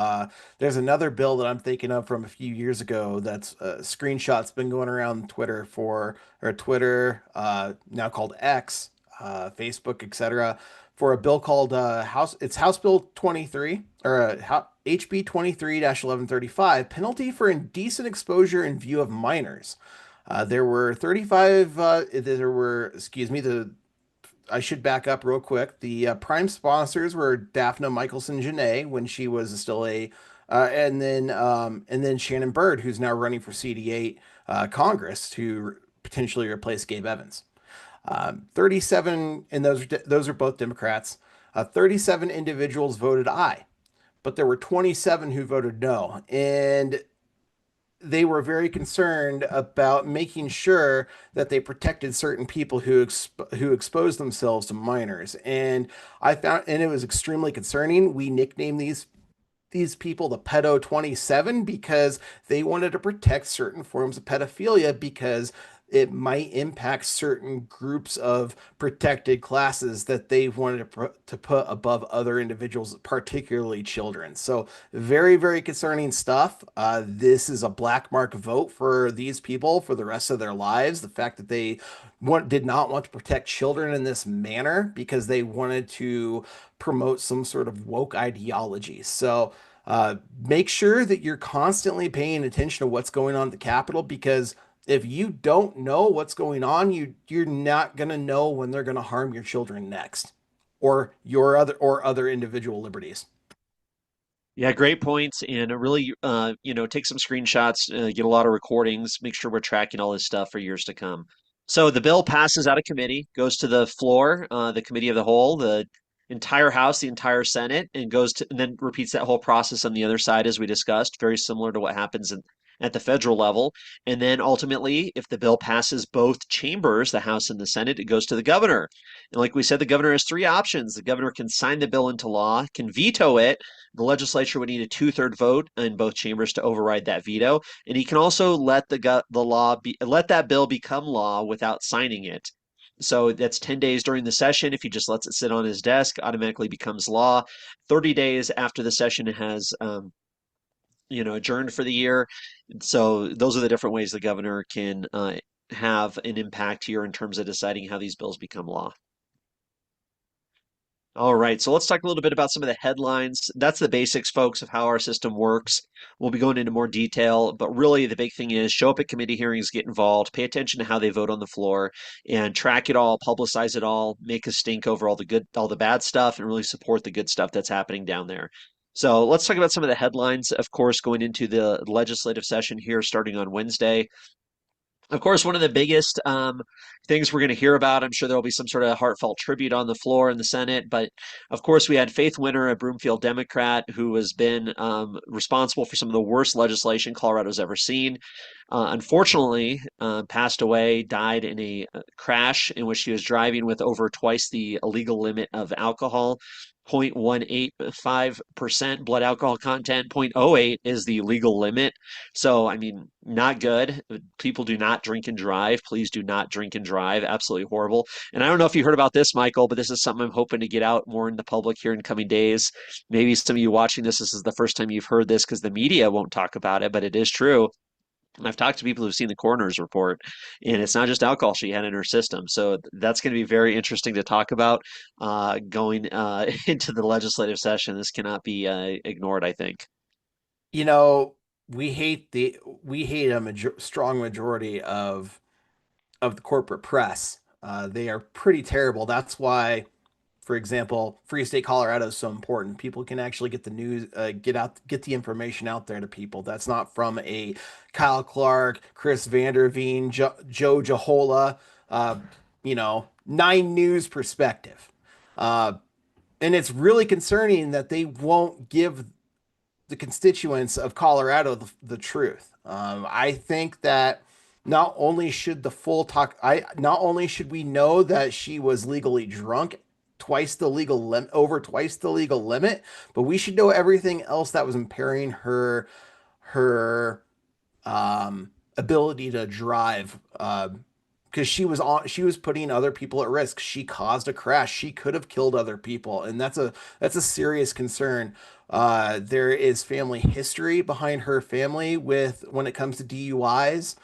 There's another bill that I'm thinking of from a few years ago that's screenshots been going around Twitter or Twitter, now called X, Facebook, etc., for a bill called House Bill 23 or HB 23-1135, penalty for indecent exposure in view of minors. There were 35. Excuse me, the I should back up real quick. The prime sponsors were Daphne Michelson Janae when she was still and then Shannon Bird, who's now running for CD8 Congress to potentially replace Gabe Evans. 37, and those are both Democrats. 37 individuals voted aye, but there were 27 who voted no, and they were very concerned about making sure that they protected certain people who exposed themselves to minors. And it was extremely concerning. We nicknamed these people the pedo 27 because they wanted to protect certain forms of pedophilia because it might impact certain groups of protected classes that they wanted to put above other individuals, particularly children. So very, very concerning stuff. This is a black mark vote for these people for the rest of their lives. The fact that did not want to protect children in this manner because they wanted to promote some sort of woke ideology. So make sure that you're constantly paying attention to what's going on at the Capitol because if you don't know what's going on, you're not gonna know when they're gonna harm your children next, or your other individual liberties. Yeah, great points, and really, take some screenshots, get a lot of recordings, make sure we're tracking all this stuff for years to come. So the bill passes out of committee, goes to the floor, the committee of the whole, the entire House, the entire Senate, and then repeats that whole process on the other side, as we discussed, very similar to what happens at the federal level. And then ultimately, if the bill passes both chambers, the House and the Senate, it goes to the governor. And like we said, the governor has three options. The governor can sign the bill into law, can veto it. The legislature would need a two-third vote in both chambers to override that veto, and he can also let that bill become law without signing it. So that's 10 days during the session. If he just lets it sit on his desk, automatically becomes law. 30 days after the session has adjourned for the year. So those are the different ways the governor can have an impact here in terms of deciding how these bills become law. All right, so let's talk a little bit about some of the headlines. That's the basics, folks, of how our system works. We'll be going into more detail, but really the big thing is show up at committee hearings, get involved, pay attention to how they vote on the floor, and track it all, publicize it all, make a stink over all the bad stuff, and really support the good stuff that's happening down there. So let's talk about some of the headlines, of course, going into the legislative session here starting on Wednesday. Of course, one of the biggest things we're going to hear about, I'm sure there will be some sort of heartfelt tribute on the floor in the Senate. But of course, we had Faith Winter, a Broomfield Democrat, who has been responsible for some of the worst legislation Colorado's ever seen. Unfortunately, passed away, died in a crash in which she was driving with over twice the illegal limit of alcohol. 0.185% blood alcohol content, 0.08 is the legal limit. So, I mean, not good. People do not drink and drive. Please do not drink and drive. Absolutely horrible. And I don't know if you heard about this, Michael, but this is something I'm hoping to get out more in the public here in coming days. Maybe some of you watching this is the first time you've heard this because the media won't talk about it, but it is true. And I've talked to people who've seen the coroner's report, and it's not just alcohol she had in her system. So that's going to be very interesting to talk about going into the legislative session. This cannot be ignored, I think. You know, we hate strong majority of the corporate press. They are pretty terrible. That's why, for example, Free State Colorado is so important. People can actually get the news, get the information out there to people. That's not from a Kyle Clark, Chris Vanderveen, Joe Jahola, uh, 9 News perspective. Uh, and it's really concerning that they won't give the constituents of Colorado the truth. I think that not only should the full talk, not only should we know that she was legally drunk, over twice the legal limit, but we should know everything else that was impairing her ability to drive. because she was putting other people at risk. She caused a crash. She could have killed other people, and that's a serious concern. There is family history behind her family with when it comes to DUIs.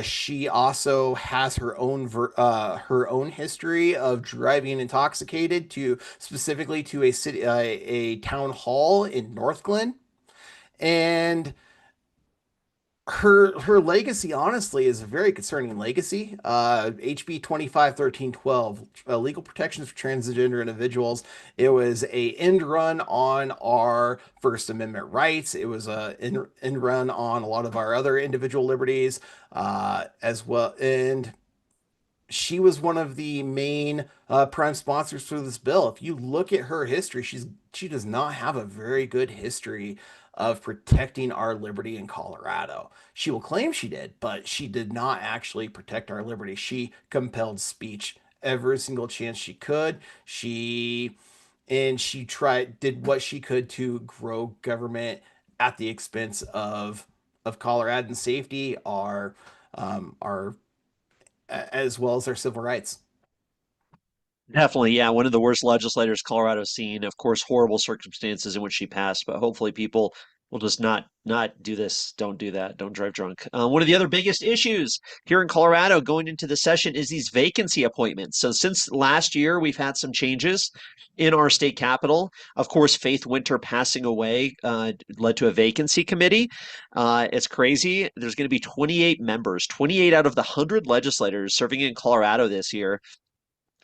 She also has her own history of driving intoxicated to specifically to a town hall in North Glen, and her legacy honestly is a very concerning legacy. HB 25/1312, legal protections for transgender individuals. It was a end run on our First Amendment rights. It was a end run on a lot of our other individual liberties, as well. And she was one of the main prime sponsors for this bill. If you look at her history, she does not have a very good history of protecting our liberty in Colorado. She will claim she did, but she did not actually protect our liberty. She compelled speech every single chance she could. She did what she could to grow government at the expense of Coloradan safety, our as well as our civil rights. Definitely, yeah. One of the worst legislators Colorado's seen. Of course, horrible circumstances in which she passed, but hopefully people will just not do this. Don't do that. Don't drive drunk. One of the other biggest issues here in Colorado going into the session is these vacancy appointments. So since last year, we've had some changes in our state capital. Of course, Faith Winter passing away led to a vacancy committee. It's crazy. There's going to be 28 members, 28 out of the 100 legislators serving in Colorado this year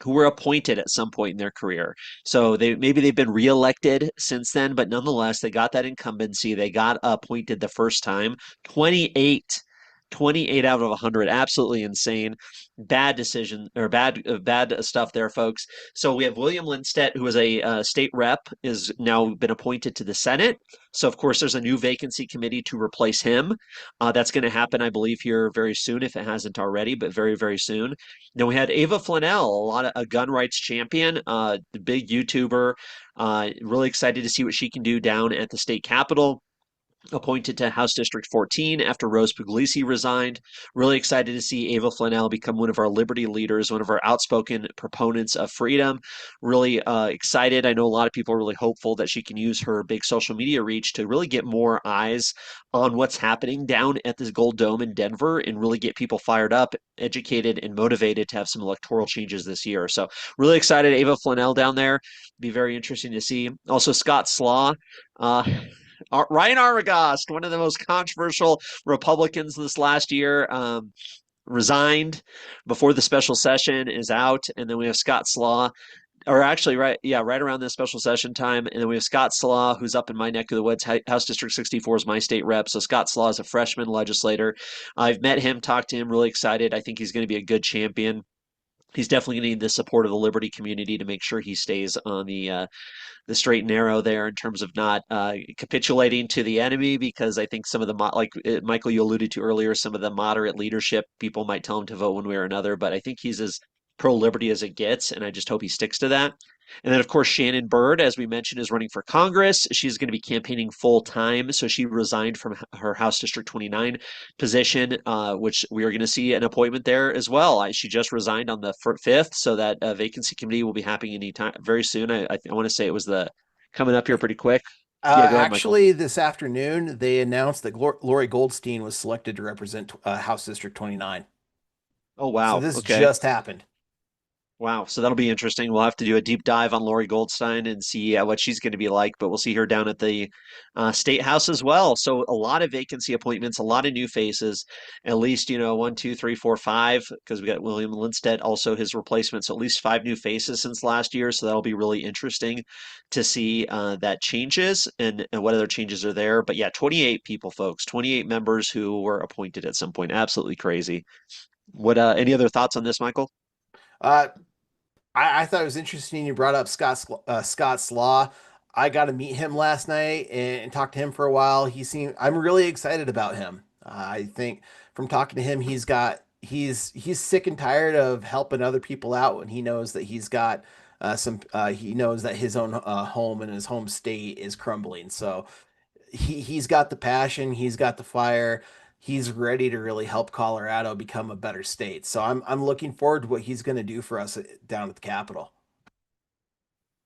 who were appointed at some point in their career. So they've been reelected since then, but nonetheless, they got that incumbency. They got appointed the first time. 28 28 out of 100. Absolutely insane. Bad decision or bad stuff there, folks. So we have William Lindstedt, who is a state rep, is now been appointed to the Senate. So of course, there's a new vacancy committee to replace him. That's going to happen, I believe, here very soon, if it hasn't already, but very, very soon. Then we had Ava Flanell, a gun rights champion, the big YouTuber. Really excited to see what she can do down at the state capitol, appointed to House District 14 after Rose Puglisi resigned. Really excited to see Ava Flanell become one of our liberty leaders, one of our outspoken proponents of freedom. Really excited. I know a lot of people are really hopeful that she can use her big social media reach to really get more eyes on what's happening down at this Gold Dome in Denver and really get people fired up, educated, and motivated to have some electoral changes this year. So really excited, Ava Flanell down there. Be very interesting to see. Also, Scott Slaw. Uh, Ryan Arbogast, one of the most controversial Republicans this last year, resigned before the special session is out. And then we have Scott Slaw, or actually, right, yeah, right around this special session time. And then we have Scott Slaw, who's up in my neck of the woods. House District 64 is my state rep. So Scott Slaw is a freshman legislator. I've met him, talked to him, really excited. I think he's going to be a good champion. He's definitely going to need the support of the Liberty community to make sure he stays on the straight and narrow there in terms of not capitulating to the enemy, because I think some of the like Michael, you alluded to earlier, some of the moderate leadership people might tell him to vote one way or another, but I think he's as pro liberty as it gets, and I just hope he sticks to that. And then, of course, Shannon Byrd, as we mentioned, is running for Congress. She's going to be campaigning full time. So she resigned from her House District 29 position, which we are going to see an appointment there as well. She just resigned on the 5th. So that vacancy committee will be happening anytime very soon. I want to say it was the coming up here pretty quick. Yeah, go ahead, Michael. Actually, this afternoon they announced that Lori Goldstein was selected to represent House District 29. Oh, So wow. this Okay. just happened. Wow, so that'll be interesting. We'll have to do a deep dive on Lori Goldstein and see what she's going to be like, but we'll see her down at the State House as well. So a lot of vacancy appointments, a lot of new faces, at least, one, two, three, four, five, because we got William Lindstedt, also his replacement. So at least five new faces since last year. So that'll be really interesting to see that changes and what other changes are there. But yeah, 28 people, folks, 28 members who were appointed at some point. Absolutely crazy. What, any other thoughts on this, Michael? Uh, I thought it was interesting you brought up Scott Slaw. I got to meet him last night and talk to him for a while. I'm really excited about him. I think from talking to him, he's sick and tired of helping other people out when he knows that he knows that his own home and his home state is crumbling. So he's got the passion, he's got the fire. he's ready to really help Colorado become a better state. So I'm looking forward to what he's going to do for us down at the Capitol.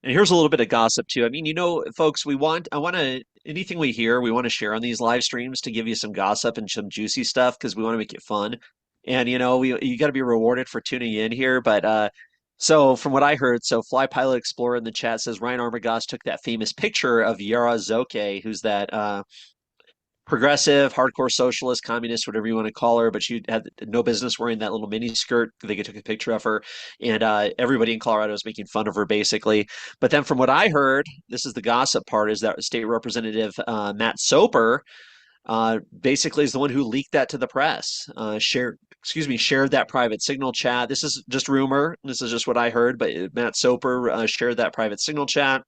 And here's a little bit of gossip too. I mean, folks, I want to, anything we hear, we want to share on these live streams to give you some gossip and some juicy stuff because we want to make it fun. And, you got to be rewarded for tuning in here. But, so from what I heard, so Fly Pilot Explorer in the chat says Ryan Armagost took that famous picture of Yara Zoke, who's that, progressive, hardcore socialist, communist, whatever you want to call her, but she had no business wearing that little mini skirt. They took a picture of her, and everybody in Colorado was making fun of her, basically. But then, from what I heard, this is the gossip part: is that State Representative Matt Soper basically is the one who leaked that to the press, shared that private signal chat. This is just rumor. This is just what I heard, but Matt Soper shared that private signal chat,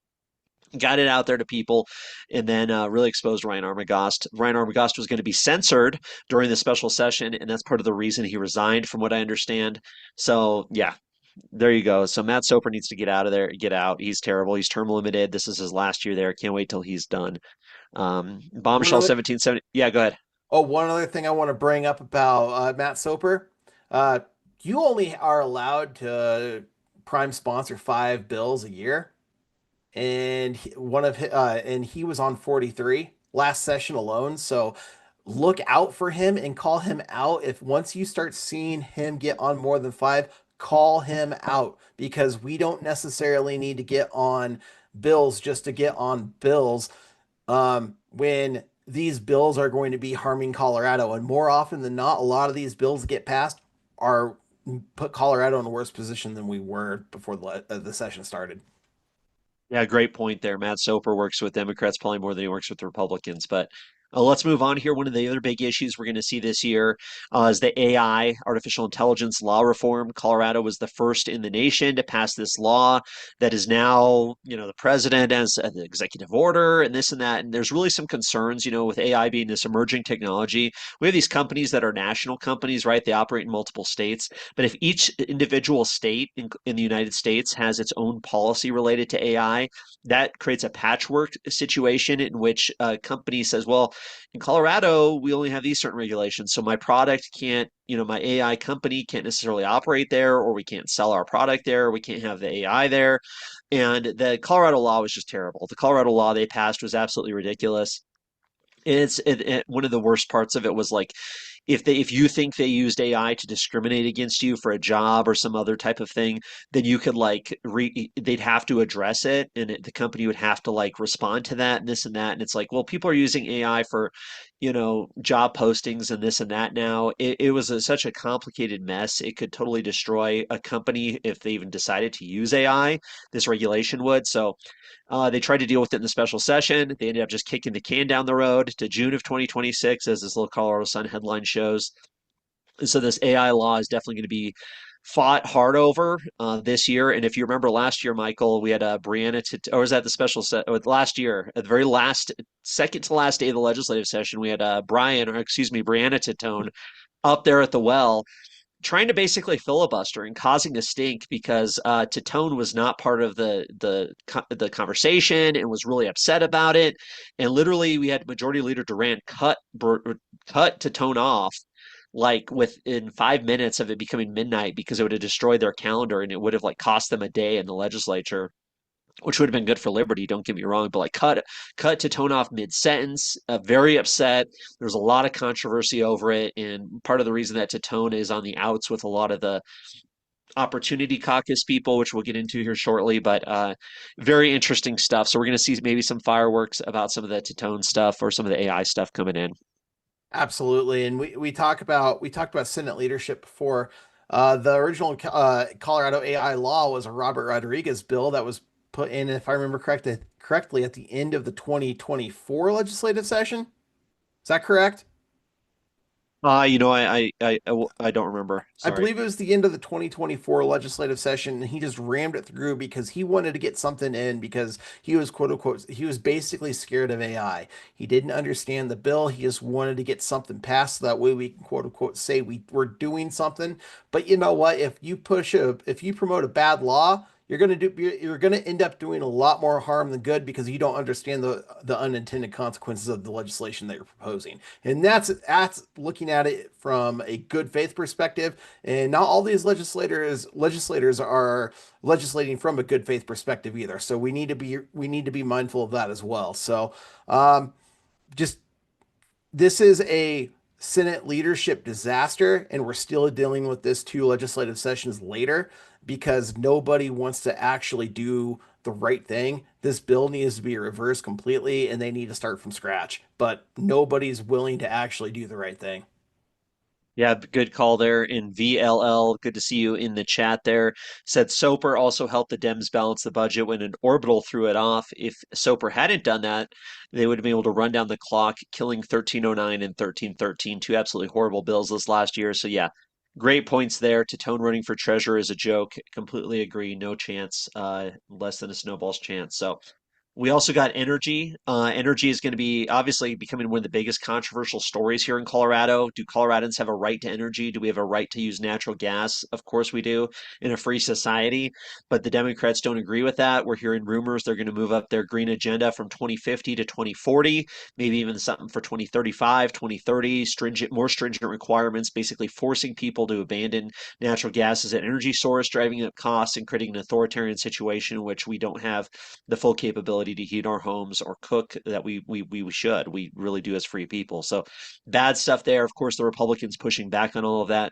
got it out there to people, and then really exposed Ryan Armagost. Ryan Armagost was going to be censored during the special session, and that's part of the reason he resigned, from what I understand. So, yeah, there you go. So Matt Soper needs to get out of there, get out. He's terrible. He's term limited. This is his last year there. Can't wait till he's done. One Bombshell other 1770. Yeah, go ahead. one other thing I want to bring up about Matt Soper. Uh, you only are allowed to prime sponsor 5 bills a year, and he was on 43 last session alone. So look out for him and call him out. If once you start seeing him get on more than five, call him out, because we don't necessarily need to get on bills just to get on bills when these bills are going to be harming Colorado. And more often than not, a lot of these bills that get passed are put Colorado in a worse position than we were before the session started. Yeah, great point there. Matt Soper works with Democrats probably more than he works with the Republicans. But let's move on here. One of the other big issues we're going to see this year is the AI, artificial intelligence law reform. Colorado was the first in the nation to pass this law that is now, the president has an executive order and this and that. And there's really some concerns, with AI being this emerging technology. We have these companies that are national companies, right? They operate in multiple states. But if each individual state in the United States has its own policy related to AI, that creates a patchwork situation in which a company says, well, in Colorado, we only have these certain regulations. So my product can't, my AI company can't necessarily operate there, or we can't sell our product there, or we can't have the AI there. And the Colorado law was just terrible. The Colorado law they passed was absolutely ridiculous. One of the worst parts of it was like, if you think they used AI to discriminate against you for a job or some other type of thing, then you could they'd have to address it, and the company would have to like respond to that and this and that. And it's like, well, people are using AI for, job postings and this and that now. It was such a complicated mess. It could totally destroy a company if they even decided to use AI. This regulation would. So they tried to deal with it in the special session. They ended up just kicking the can down the road to June of 2026, as this little Colorado Sun headline shows. And so this AI law is definitely going to be fought hard over this year. And if you remember last year, Michael, we had Brianna, or was that the special set? Last year, at the very last, second to last day of the legislative session, we had Brianna Titone up there at the well, trying to basically filibuster and causing a stink because Titone was not part of the conversation and was really upset about it. And literally, we had Majority Leader Durant cut Titone off like within 5 minutes of it becoming midnight, because it would have destroyed their calendar and it would have like cost them a day in the legislature, which would have been good for Liberty, don't get me wrong, but like cut Titone off mid-sentence, very upset. There's a lot of controversy over it, and part of the reason that Titone is on the outs with a lot of the Opportunity Caucus people, which we'll get into here shortly, but very interesting stuff. So we're going to see maybe some fireworks about some of the Titone stuff or some of the AI stuff coming in. Absolutely. And we talked about Senate leadership before. The original Colorado AI law was a Robert Rodriguez bill that was put in, if I remember correctly, at the end of the 2024 legislative session. Is that correct? I don't remember. I Sorry. believe it was the end of the 2024 legislative session, and he just rammed it through because he wanted to get something in, because he was quote unquote, he was basically scared of AI. He didn't understand the bill. He just wanted to get something passed so that way we can quote unquote say we're doing something. But you know what? If you promote a bad law, you're gonna end up doing a lot more harm than good because you don't understand the unintended consequences of the legislation that you're proposing. And that's looking at it from a good faith perspective. And not all these legislators are legislating from a good faith perspective either. So we need to be mindful of that as well. So um, just this is a Senate leadership disaster, and we're still dealing with this 2 legislative sessions later because nobody wants to actually do the right thing. This bill needs to be reversed completely, and they need to start from scratch. But nobody's willing to actually do the right thing. Yeah, good call there in VLL. Good to see you in the chat there. Said Soper also helped the Dems balance the budget when an orbital threw it off. If Soper hadn't done that, they would have been able to run down the clock, killing 1309 and 1313, two absolutely horrible bills this last year. So yeah, great points there. Tone running for treasurer is a joke. Completely agree. No chance. Less than a snowball's chance. So we also got energy. Energy is going to be obviously becoming one of the biggest controversial stories here in Colorado. Do Coloradans have a right to energy? Do we have a right to use natural gas? Of course we do in a free society, but the Democrats don't agree with that. We're hearing rumors they're going to move up their green agenda from 2050 to 2040, maybe even something for 2035, 2030, more stringent requirements, basically forcing people to abandon natural gas as an energy source, driving up costs and creating an authoritarian situation in which we don't have the full capability to heat our homes or cook that we should. We really do as free people. So bad stuff there. Of course, the Republicans pushing back on all of that.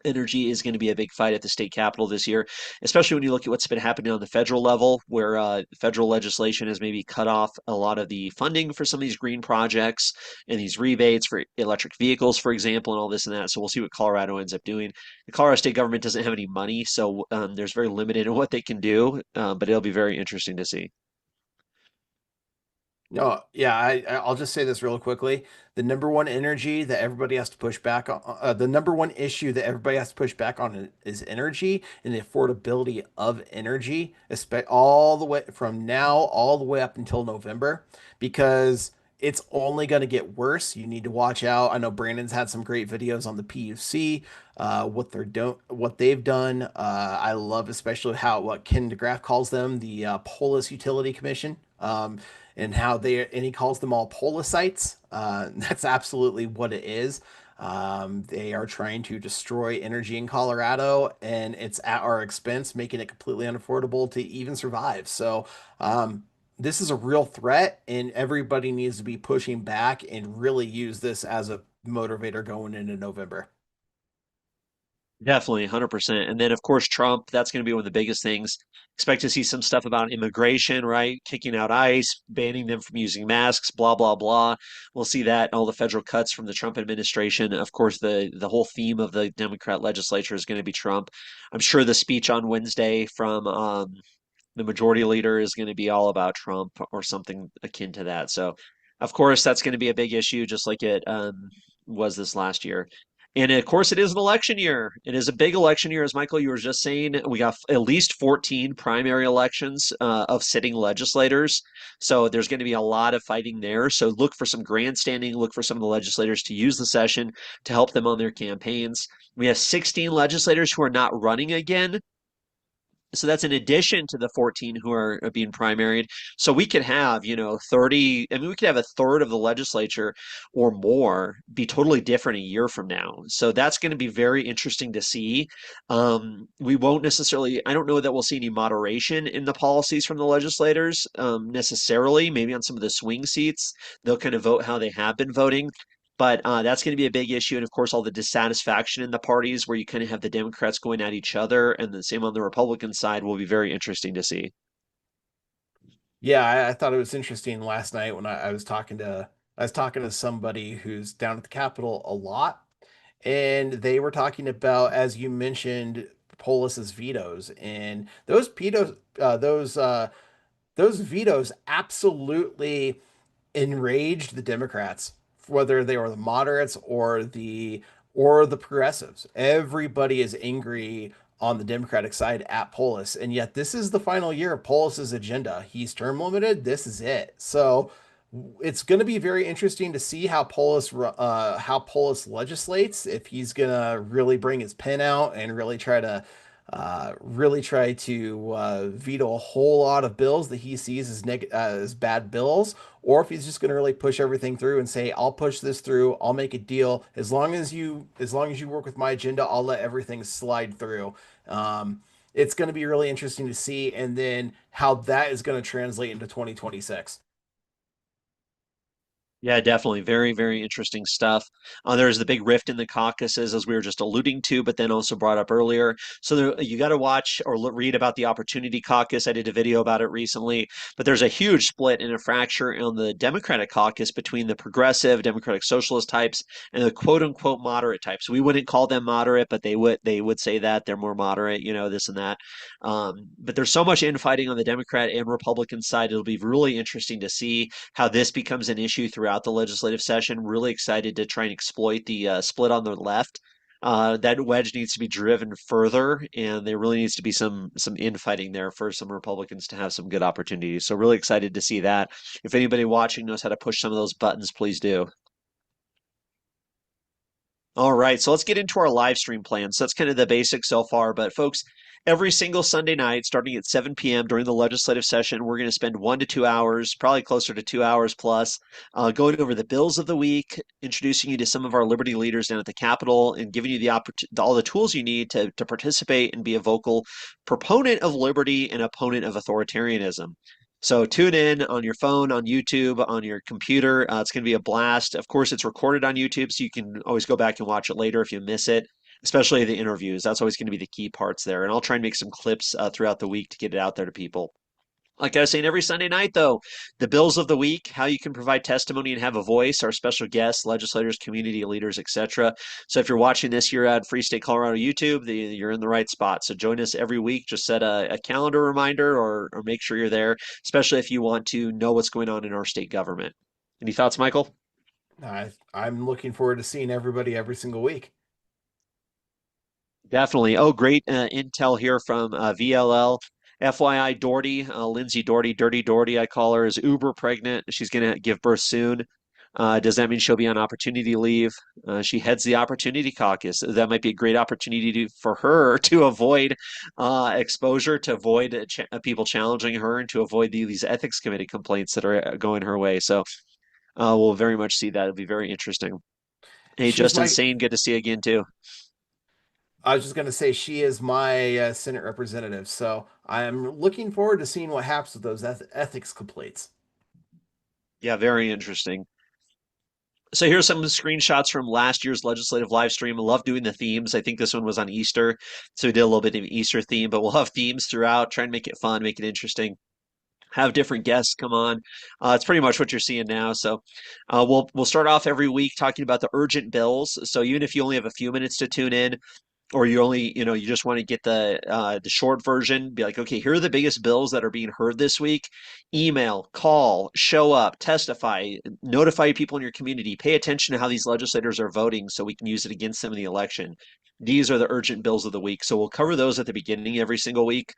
Energy is going to be a big fight at the state capitol this year, especially when you look at what's been happening on the federal level, where federal legislation has maybe cut off a lot of the funding for some of these green projects and these rebates for electric vehicles, for example, and all this and that. So we'll see what Colorado ends up doing. The Colorado state government doesn't have any money, so there's very limited in what they can do, but it'll be very interesting to see. No, yeah, I'll just say this real quickly. The number one energy that everybody has to push back on, the number one issue that everybody has to push back on is energy and the affordability of energy, especially all the way from now all the way up until November, because it's only going to get worse. You need to watch out. I know Brandon's had some great videos on the PUC, what they've done. I love especially how what Ken DeGraff calls them, the Polis Utility Commission. And he calls them all policites. That's absolutely what it is. They are trying to destroy energy in Colorado, and it's at our expense, making it completely unaffordable to even survive. So, this is a real threat, and everybody needs to be pushing back and really use this as a motivator going into November. Definitely, 100%. And then, of course, Trump, that's going to be one of the biggest things. Expect to see some stuff about immigration, right? Kicking out ICE, banning them from using masks, blah, blah, blah. We'll see that, all the federal cuts from the Trump administration. Of course, the whole theme of the Democrat legislature is going to be Trump. I'm sure the speech on Wednesday from the majority leader is going to be all about Trump or something akin to that. So, of course, that's going to be a big issue, just like it was this last year. And of course, it is an election year. It is a big election year, as Michael, you were just saying. We got at least 14 primary elections of sitting legislators. So there's going to be a lot of fighting there. So look for some grandstanding, look for some of the legislators to use the session to help them on their campaigns. We have 16 legislators who are not running again. So that's in addition to the 14 who are being primaried. So we could have, 30, I mean, we could have a third of the legislature or more be totally different a year from now. So that's going to be very interesting to see. We won't necessarily, I don't know that we'll see any moderation in the policies from the legislators necessarily. Maybe on some of the swing seats, they'll kind of vote how they have been voting. But that's going to be a big issue. And of course, all the dissatisfaction in the parties where you kind of have the Democrats going at each other and the same on the Republican side will be very interesting to see. Yeah, I thought it was interesting last night when I was talking to somebody who's down at the Capitol a lot, and they were talking about, as you mentioned, Polis's vetoes, and those vetoes absolutely enraged the Democrats, whether they were the moderates or the progressives. Everybody is angry on the Democratic side at Polis, and yet this is the final year of Polis's agenda. He's term limited. This is it. So it's going to be very interesting to see how Polis legislates. If he's going to really bring his pen out and really try to really try to veto a whole lot of bills that he sees as bad bills, or if he's just going to really push everything through and say, "I'll push this through. I'll make a deal as long as you work with my agenda, I'll let everything slide through." It's going to be really interesting to see, and then how that is going to translate into 2026. Yeah, definitely. Very, very interesting stuff. There's the big rift in the caucuses, as we were just alluding to, but then also brought up earlier. So you got to watch or read about the Opportunity Caucus. I did a video about it recently, but there's a huge split and a fracture on the Democratic caucus between the progressive Democratic Socialist types and the quote unquote moderate types. We wouldn't call them moderate, but they would say that they're more moderate, this and that. But there's so much infighting on the Democrat and Republican side. It'll be really interesting to see how this becomes an issue throughout the legislative session. Really excited to try and exploit the split on the left. That wedge needs to be driven further, and there really needs to be some infighting there for some Republicans to have some good opportunities. So really excited to see that. If anybody watching knows how to push some of those buttons, please do. All right, so let's get into our live stream plan. So that's kind of the basics so far. But folks, every single Sunday night, starting at 7 p.m. during the legislative session, we're going to spend 1 to 2 hours, probably closer to 2 hours plus, going over the bills of the week, introducing you to some of our Liberty leaders down at the Capitol, and giving you all the tools you need to participate and be a vocal proponent of liberty and opponent of authoritarianism. So tune in on your phone, on YouTube, on your computer. It's going to be a blast. Of course, it's recorded on YouTube, so you can always go back and watch it later if you miss it, especially the interviews. That's always going to be the key parts there. And I'll try and make some clips throughout the week to get it out there to people. Like I was saying, every Sunday night, though, the bills of the week, how you can provide testimony and have a voice, our special guests, legislators, community leaders, etc. So if you're watching this here at Free State Colorado YouTube, you're in the right spot. So join us every week. Just set a calendar reminder or make sure you're there, especially if you want to know what's going on in our state government. Any thoughts, Michael? I'm looking forward to seeing everybody every single week. Definitely. Oh, great intel here from VLL. FYI, Doherty, Lindsay Doherty, Dirty Doherty, I call her, is uber pregnant. She's going to give birth soon. Does that mean she'll be on opportunity leave? She heads the Opportunity Caucus. That might be a great opportunity for her to avoid exposure, to avoid people challenging her, and to avoid these ethics committee complaints that are going her way. So we'll very much see that. It'll be very interesting. Hey, She's Justin my Sane, good to see you again, too. I was just going to say she is my Senate representative, so I'm looking forward to seeing what happens with those ethics complaints. Yeah, very interesting. So here's some screenshots from last year's legislative live stream. I love doing the themes. I think this one was on Easter, so we did a little bit of an Easter theme, but we'll have themes throughout. Try and make it fun, make it interesting. Have different guests come on. It's pretty much what you're seeing now. So we'll start off every week talking about the urgent bills. So even if you only have a few minutes to tune in, or you only you just want to get the short version, be like, okay, here are the biggest bills that are being heard this week. Email, call, show up, testify, notify people in your community, pay attention to how these legislators are voting so we can use it against them in the election. These are the urgent bills of the week, so we'll cover those at the beginning every single week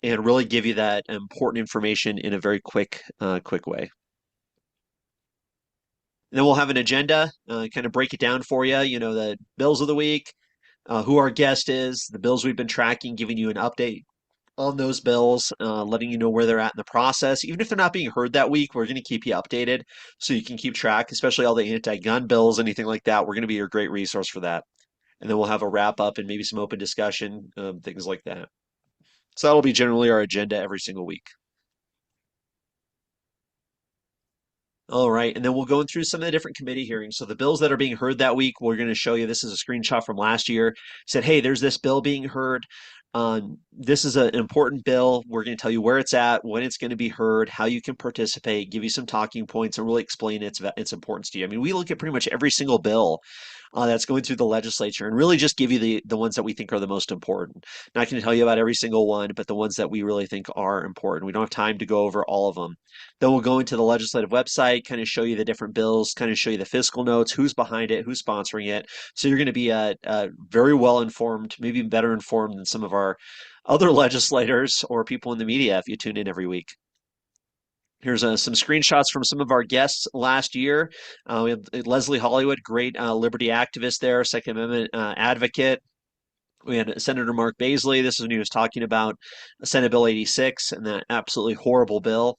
and really give you that important information in a very quick way. And then we'll have an agenda, kind of break it down for you, the bills of the week, who our guest is, the bills we've been tracking, giving you an update on those bills, letting you know where they're at in the process. Even if they're not being heard that week, we're going to keep you updated so you can keep track, especially all the anti-gun bills, anything like that. We're going to be your great resource for that. And then we'll have a wrap up and maybe some open discussion, things like that. So that'll be generally our agenda every single week. All right, and then we'll go through some of the different committee hearings. So the bills that are being heard that week, we're going to show you. This is a screenshot from last year. Said, hey, there's this bill being heard. This is an important bill. We're going to tell you where it's at, when it's going to be heard, how you can participate, give you some talking points, and really explain its importance to you. I mean, we look at pretty much every single bill that's going through the legislature and really just give you the ones that we think are the most important. Not going to tell you about every single one, but the ones that we really think are important. We don't have time to go over all of them. Then we'll go into the legislative website, kind of show you the different bills, kind of show you the fiscal notes, who's behind it, who's sponsoring it. So you're going to be very well informed, maybe better informed than some of our other legislators or people in the media if you tune in every week. Here's some screenshots from some of our guests last year. We have Leslie Hollywood, great liberty activist there, Second Amendment advocate. We had Senator Mark Baisley. This is when he was talking about Senate Bill 86 and that absolutely horrible bill.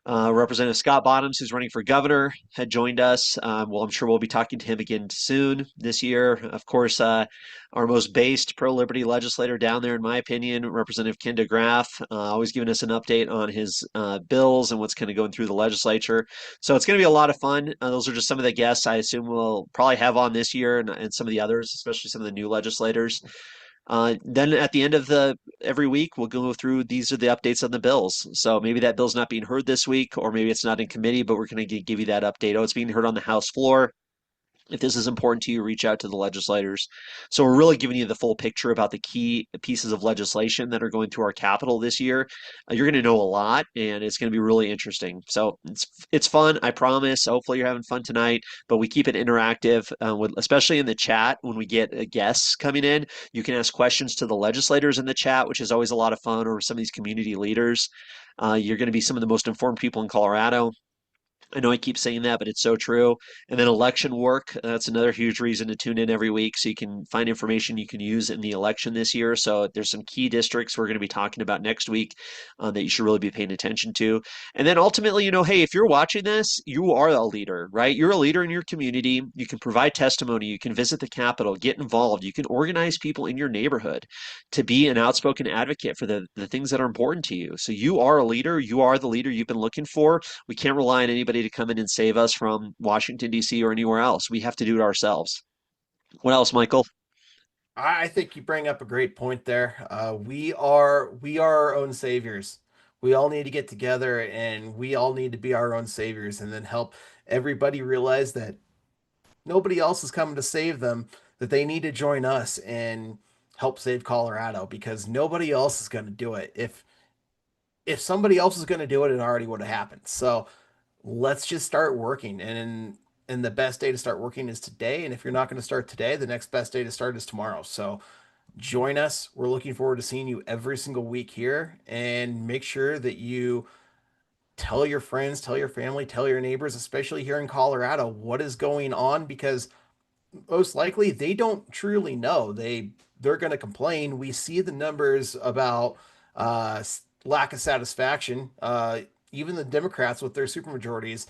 Representative Scott Bottoms, who's running for governor, had joined us. Well, I'm sure we'll be talking to him again soon this year. Of course, our most based pro liberty legislator down there, in my opinion, Representative Ken DeGraff, always giving us an update on his bills and what's kind of going through the legislature. So it's going to be a lot of fun. Those are just some of the guests I assume we'll probably have on this year and some of the others, especially some of the new legislators. Then at the end of the every week, we'll go through these are the updates on the bills. So maybe that bill's not being heard this week, or maybe it's not in committee, but we're going to give you that update. Oh, it's being heard on the House floor. If this is important to you, reach out to the legislators. So we're really giving you the full picture about the key pieces of legislation that are going through our capital this year. You're going to know a lot, and it's going to be really interesting. So it's fun, I promise. Hopefully you're having fun tonight. But we keep it interactive, especially in the chat when we get guests coming in. You can ask questions to the legislators in the chat, which is always a lot of fun, or some of these community leaders. You're going to be some of the most informed people in Colorado. I know I keep saying that, but it's so true. And then election work, that's another huge reason to tune in every week so you can find information you can use in the election this year. So there's some key districts we're going to be talking about next week that you should really be paying attention to. And then ultimately, hey, if you're watching this, you are a leader, right? You're a leader in your community. You can provide testimony. You can visit the Capitol, get involved. You can organize people in your neighborhood to be an outspoken advocate for the things that are important to you. So you are a leader. You are the leader you've been looking for. We can't rely on anybody to come in and save us from Washington, D.C. or anywhere else. We have to do it ourselves. What else, Michael? I think you bring up a great point there. We are our own saviors. We all need to get together and we all need to be our own saviors and then help everybody realize that nobody else is coming to save them, that they need to join us and help save Colorado because nobody else is going to do it. If somebody else is going to do it, it already would have happened. So let's just start working. And the best day to start working is today. And if you're not going to start today, the next best day to start is tomorrow. So join us. We're looking forward to seeing you every single week here. And make sure that you tell your friends, tell your family, tell your neighbors, especially here in Colorado, what is going on because most likely they don't truly know. They're going to complain. We see the numbers about lack of satisfaction. Even the Democrats with their supermajorities,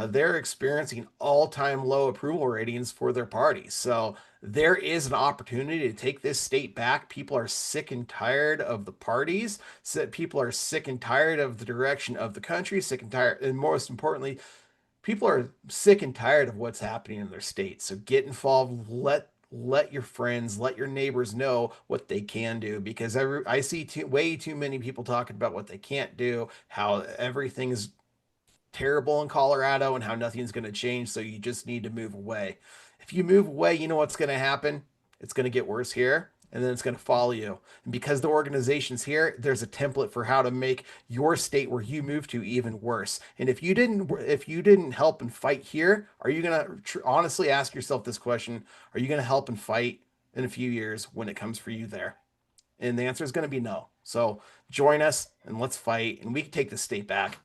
they're experiencing all-time low approval ratings for their parties. So there is an opportunity to take this state back. People are sick and tired of the parties. So people are sick and tired of the direction of the country. Sick and tired, and most importantly, people are sick and tired of what's happening in their state. So get involved. Let your friends, let your neighbors know what they can do because I see way too many people talking about what they can't do, how everything's terrible in Colorado and how nothing's going to change. So you just need to move away. If you move away, you know what's going to happen? It's going to get worse here and then it's going to follow you. And because the organization's here, there's a template for how to make your state where you move to even worse. And if you didn't help and fight here, are you going to honestly ask yourself this question? Are you going to help and fight in a few years when it comes for you there? And the answer is going to be no. So join us and let's fight and we can take the state back.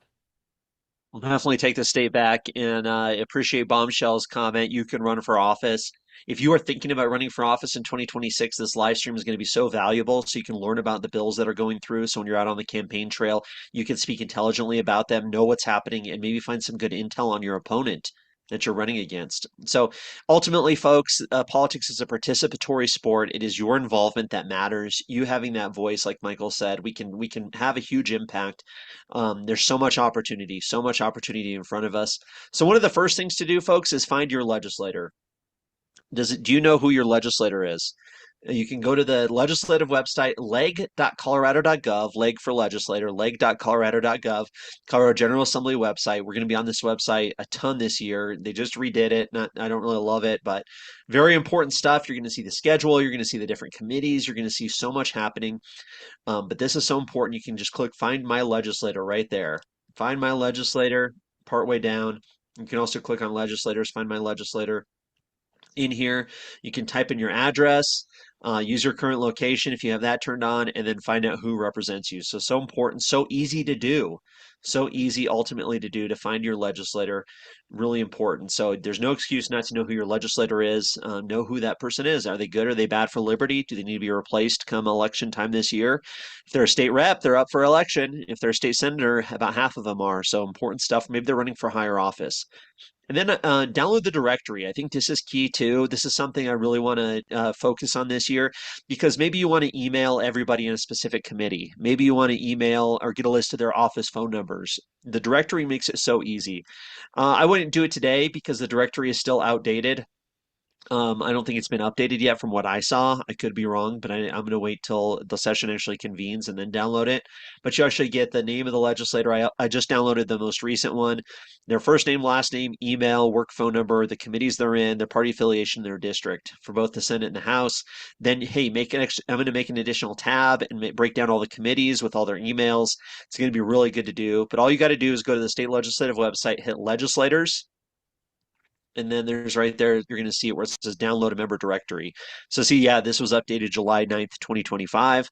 We'll definitely take the state back and appreciate Bombshell's comment. You can run for office. If you are thinking about running for office in 2026, this live stream is going to be so valuable so you can learn about the bills that are going through. So when you're out on the campaign trail, you can speak intelligently about them, know what's happening, and maybe find some good intel on your opponent that you're running against. So ultimately, folks, politics is a participatory sport. It is your involvement that matters. You having that voice, like Michael said, we can have a huge impact. There's so much opportunity in front of us. So one of the first things to do, folks, is find your legislator. Do you know who your legislator is? You can go to the legislative website, leg.colorado.gov, leg for legislator, leg.colorado.gov, Colorado General Assembly website. We're going to be on this website a ton this year. They just redid it. I don't really love it, but very important stuff. You're going to see the schedule. You're going to see the different committees. You're going to see so much happening. But this is so important. You can just click Find My Legislator right there. Find My Legislator partway down. You can also click on Legislators, Find My Legislator in here. You can type in your address. Use your current location if you have that turned on, and then find out who represents you. So important, so easy to do, so easy ultimately to do to find your legislator. Really important. So there's no excuse not to know who your legislator is. Know who that person is. Are they good? Are they bad for liberty? Do they need to be replaced come election time this year? If they're a state rep, they're up for election. If they're a state senator, about half of them are. So important stuff. Maybe they're running for higher office. And then download the directory. I think this is key too. This is something I really want to focus on this year because maybe you want to email everybody in a specific committee. Maybe you want to email or get a list of their office phone numbers. The directory makes it so easy. I wouldn't do it today because the directory is still outdated. I don't think it's been updated yet from what I saw. I could be wrong, but I'm going to wait till the session actually convenes and then download it. But you actually get the name of the legislator. I just downloaded the most recent one, their first name, last name, email, work phone number, the committees they're in, their party affiliation, their district for both the Senate and the House. Then, hey, I'm going to make an additional tab and break down all the committees with all their emails. It's going to be really good to do. But all you got to do is go to the state legislative website, hit legislators, and then there's right there, you're going to see it where it says download a member directory. So see, yeah, this was updated July 9th, 2025.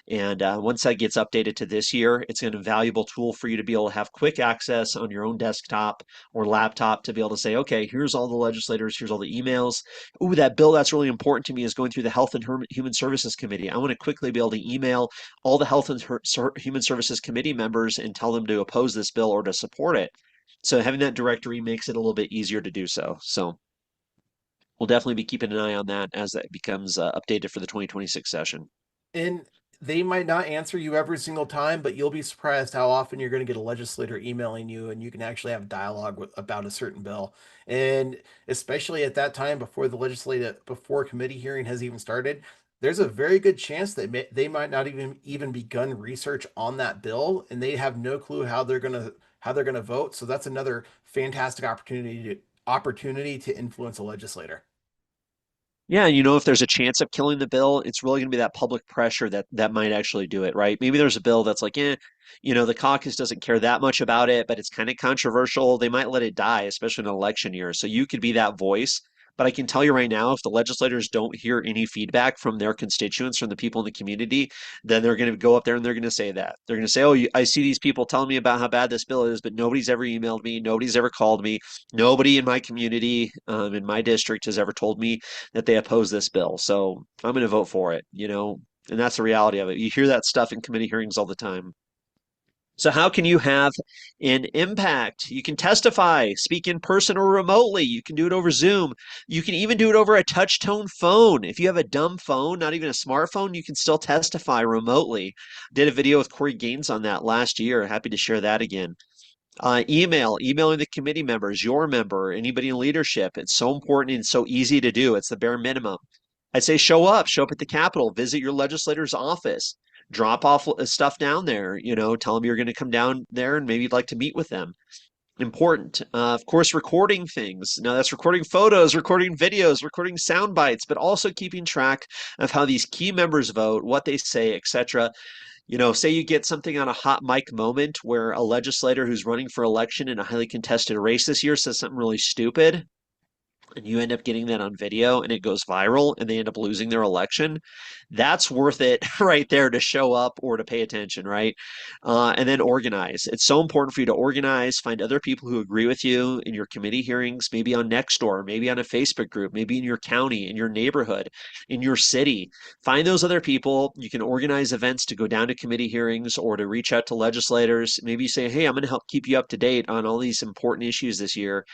And once that gets updated to this year, it's an invaluable tool for you to be able to have quick access on your own desktop or laptop to be able to say, okay, here's all the legislators, here's all the emails. Ooh, that bill that's really important to me is going through the Health and Human Services Committee. I want to quickly be able to email all the Health and Human Services Committee members and tell them to oppose this bill or to support it. So having that directory makes it a little bit easier to do so. So we'll definitely be keeping an eye on that as that becomes updated for the 2026 session. And they might not answer you every single time, but you'll be surprised how often you're going to get a legislator emailing you and you can actually have dialogue about a certain bill. And especially at that time before committee hearing has even started, there's a very good chance that they might not even begun research on that bill and they have no clue how they're going to vote. So that's another fantastic opportunity to influence a legislator. Yeah, if there's a chance of killing the bill, it's really going to be that public pressure that might actually do it, right? Maybe there's a bill that's like, the caucus doesn't care that much about it, but it's kind of controversial. They might let it die, especially in an election year. So you could be that voice. But I can tell you right now, if the legislators don't hear any feedback from their constituents, from the people in the community, then they're going to go up there and they're going to say that. They're going to say, oh, I see these people telling me about how bad this bill is, but nobody's ever emailed me. Nobody's ever called me. Nobody in my community, in my district, has ever told me that they oppose this bill. So I'm going to vote for it. And that's the reality of it. You hear that stuff in committee hearings all the time. So, how can you have an impact? You can testify, speak in person or remotely. You can do it over Zoom. You can even do it over a touch tone phone. If you have a dumb phone, not even a smartphone, you can still testify remotely. Did a video with Corey Gaines on that last year. Happy to share that again. Emailing the committee members, your member, anybody in leadership. It's so important and so easy to do. It's the bare minimum. I'd say show up at the Capitol, visit your legislator's office, drop off stuff down there, tell them you're going to come down there and maybe you'd like to meet with them. Important. Of course, recording things. Now, that's recording photos, recording videos, recording sound bites, but also keeping track of how these key members vote, what they say, etc. Say you get something on a hot mic moment where a legislator who's running for election in a highly contested race this year says something really stupid, and you end up getting that on video and it goes viral and they end up losing their election. That's worth it right there to show up or to pay attention, right? And then organize. It's so important for you to organize, find other people who agree with you in your committee hearings, maybe on Nextdoor, maybe on a Facebook group, maybe in your county, in your neighborhood, in your city. Find those other people. You can organize events to go down to committee hearings or to reach out to legislators. Maybe you say, hey, I'm going to help keep you up to date on all these important issues this year.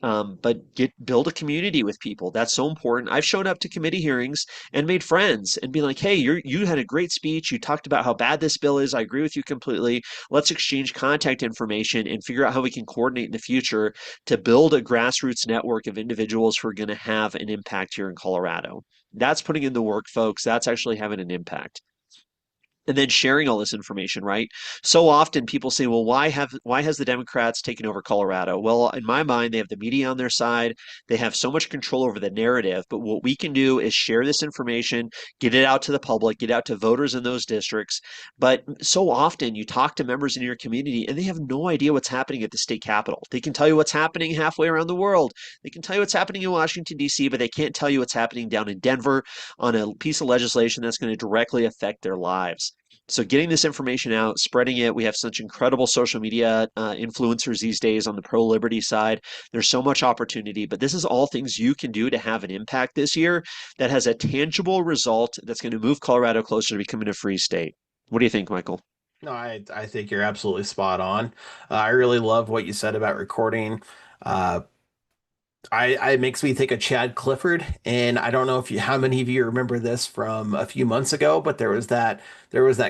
But build a community with people. That's so important. I've shown up to committee hearings and made friends and be like, hey, you had a great speech. You talked about how bad this bill is. I agree with you completely. Let's exchange contact information and figure out how we can coordinate in the future to build a grassroots network of individuals who are going to have an impact here in Colorado. That's putting in the work, folks. That's actually having an impact. and then sharing all this information, right? So often people say, well, why has the Democrats taken over Colorado? Well, in my mind, they have the media on their side. They have so much control over the narrative. But what we can do is share this information, get it out to the public, get out to voters in those districts. But so often you talk to members in your community and they have no idea what's happening at the state capitol. They can tell you what's happening halfway around the world. They can tell you what's happening in Washington, D.C., but they can't tell you what's happening down in Denver on a piece of legislation that's going to directly affect their lives. So getting this information out, spreading it. We have such incredible social media influencers these days on the pro liberty side. There's so much opportunity, but this is all things you can do to have an impact this year that has a tangible result that's going to move Colorado closer to becoming a free state. What do you think, Michael? No, I think you're absolutely spot on. I really love what you said about recording. Uh, it makes me think of Chad Clifford, and I don't know if you how many of you remember this from a few months ago, but there was that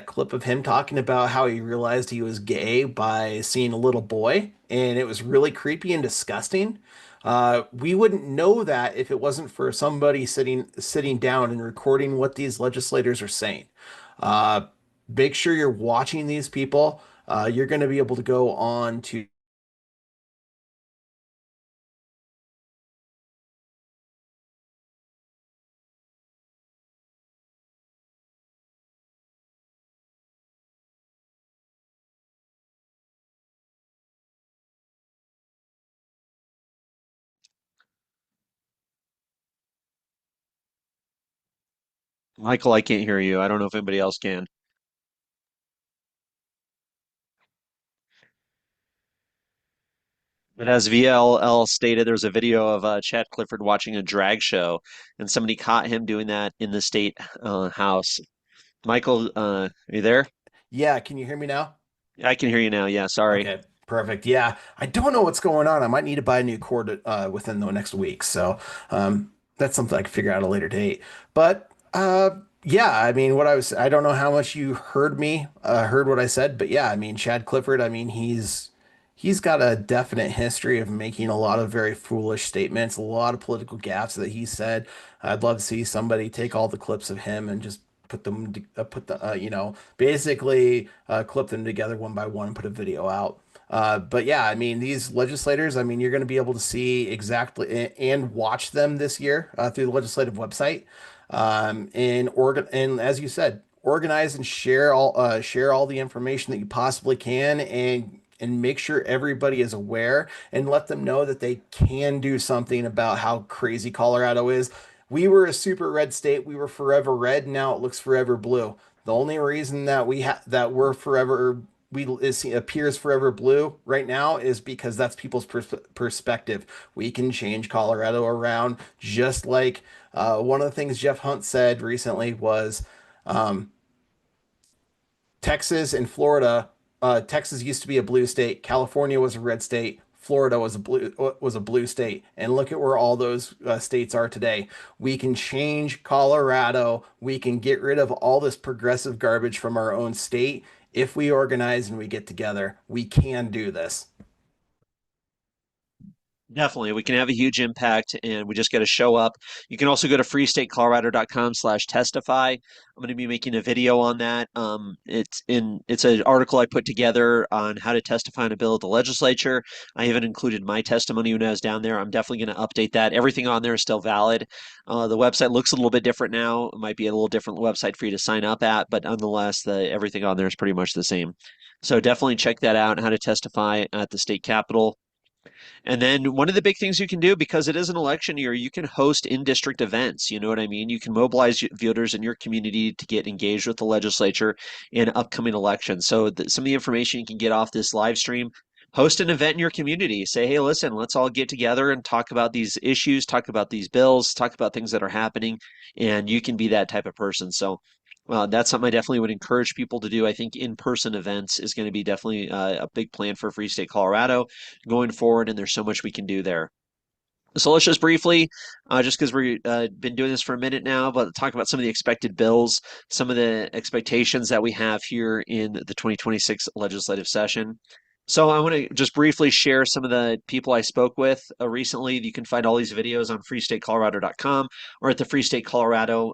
clip of him talking about how he realized he was gay by seeing a little boy, and it was really creepy and disgusting. We wouldn't know that if it wasn't for somebody sitting down and recording what these legislators are saying. Uh, Make sure you're watching these people. You're going to be able to go on to Michael, I can't hear you. I don't know if anybody else can. But as VLL stated, there's a video of Chad Clifford watching a drag show, and somebody caught him doing that in the state house. Michael, are you there? yeah, can you hear me now? I can hear you now. Yeah, sorry. Okay, perfect. Yeah, I don't know what's going on. I might need to buy a new cord within the next week. So that's something I can figure out at a later date. But yeah, I mean, I don't know how much you heard what I said, but yeah, I mean, Chad Clifford, I mean, he's got a definite history of making a lot of very foolish statements, a lot of political gaffes that he said. I'd love to see somebody take all the clips of him and just basically clip them together one by one and put a video out. But yeah, I mean, these legislators, I mean, you're going to be able to see exactly and watch them this year through the legislative website. And as you said, organize and share all the information that you possibly can, and make sure everybody is aware and let them know that they can do something about how crazy Colorado is. We were a super red state. We were forever red. Now it looks forever blue. The only reason that we appears forever blue right now is because that's people's perspective. We can change Colorado around, just like one of the things Jeff Hunt said recently was um, Texas and Florida. Texas used to be a blue state. California was a red state. Florida was a blue state. And look at where all those states are today. We can change Colorado. We can get rid of all this progressive garbage from our own state if we organize and we get together. We can do this. Definitely. We can have a huge impact and we just got to show up. You can also go to freestatecolorado.com/testify. I'm going to be making a video on that. It's an article I put together on how to testify on a bill at the legislature. I haven't included my testimony when I was down there. I'm definitely going to update that. Everything on there is still valid. The website looks a little bit different now. It might be a little different website for you to sign up at, but nonetheless, everything on there is pretty much the same. So definitely check that out, how to testify at the state capitol. And then one of the big things you can do, because it is an election year, you can host in-district events. You know what I mean? You can mobilize voters in your community to get engaged with the legislature in upcoming elections. So some of the information you can get off this live stream, host an event in your community. Say, hey, listen, let's all get together and talk about these issues, talk about these bills, talk about things that are happening, and you can be that type of person. So that's something I definitely would encourage people to do. I think in-person events is going to be definitely a big plan for Free State Colorado going forward, and there's so much we can do there. So let's just briefly, just because we've been doing this for a minute now, but talk about some of the expected bills, some of the expectations that we have here in the 2026 legislative session. So I want to just briefly share some of the people I spoke with recently. You can find all these videos on freestatecolorado.com or at the Free State Colorado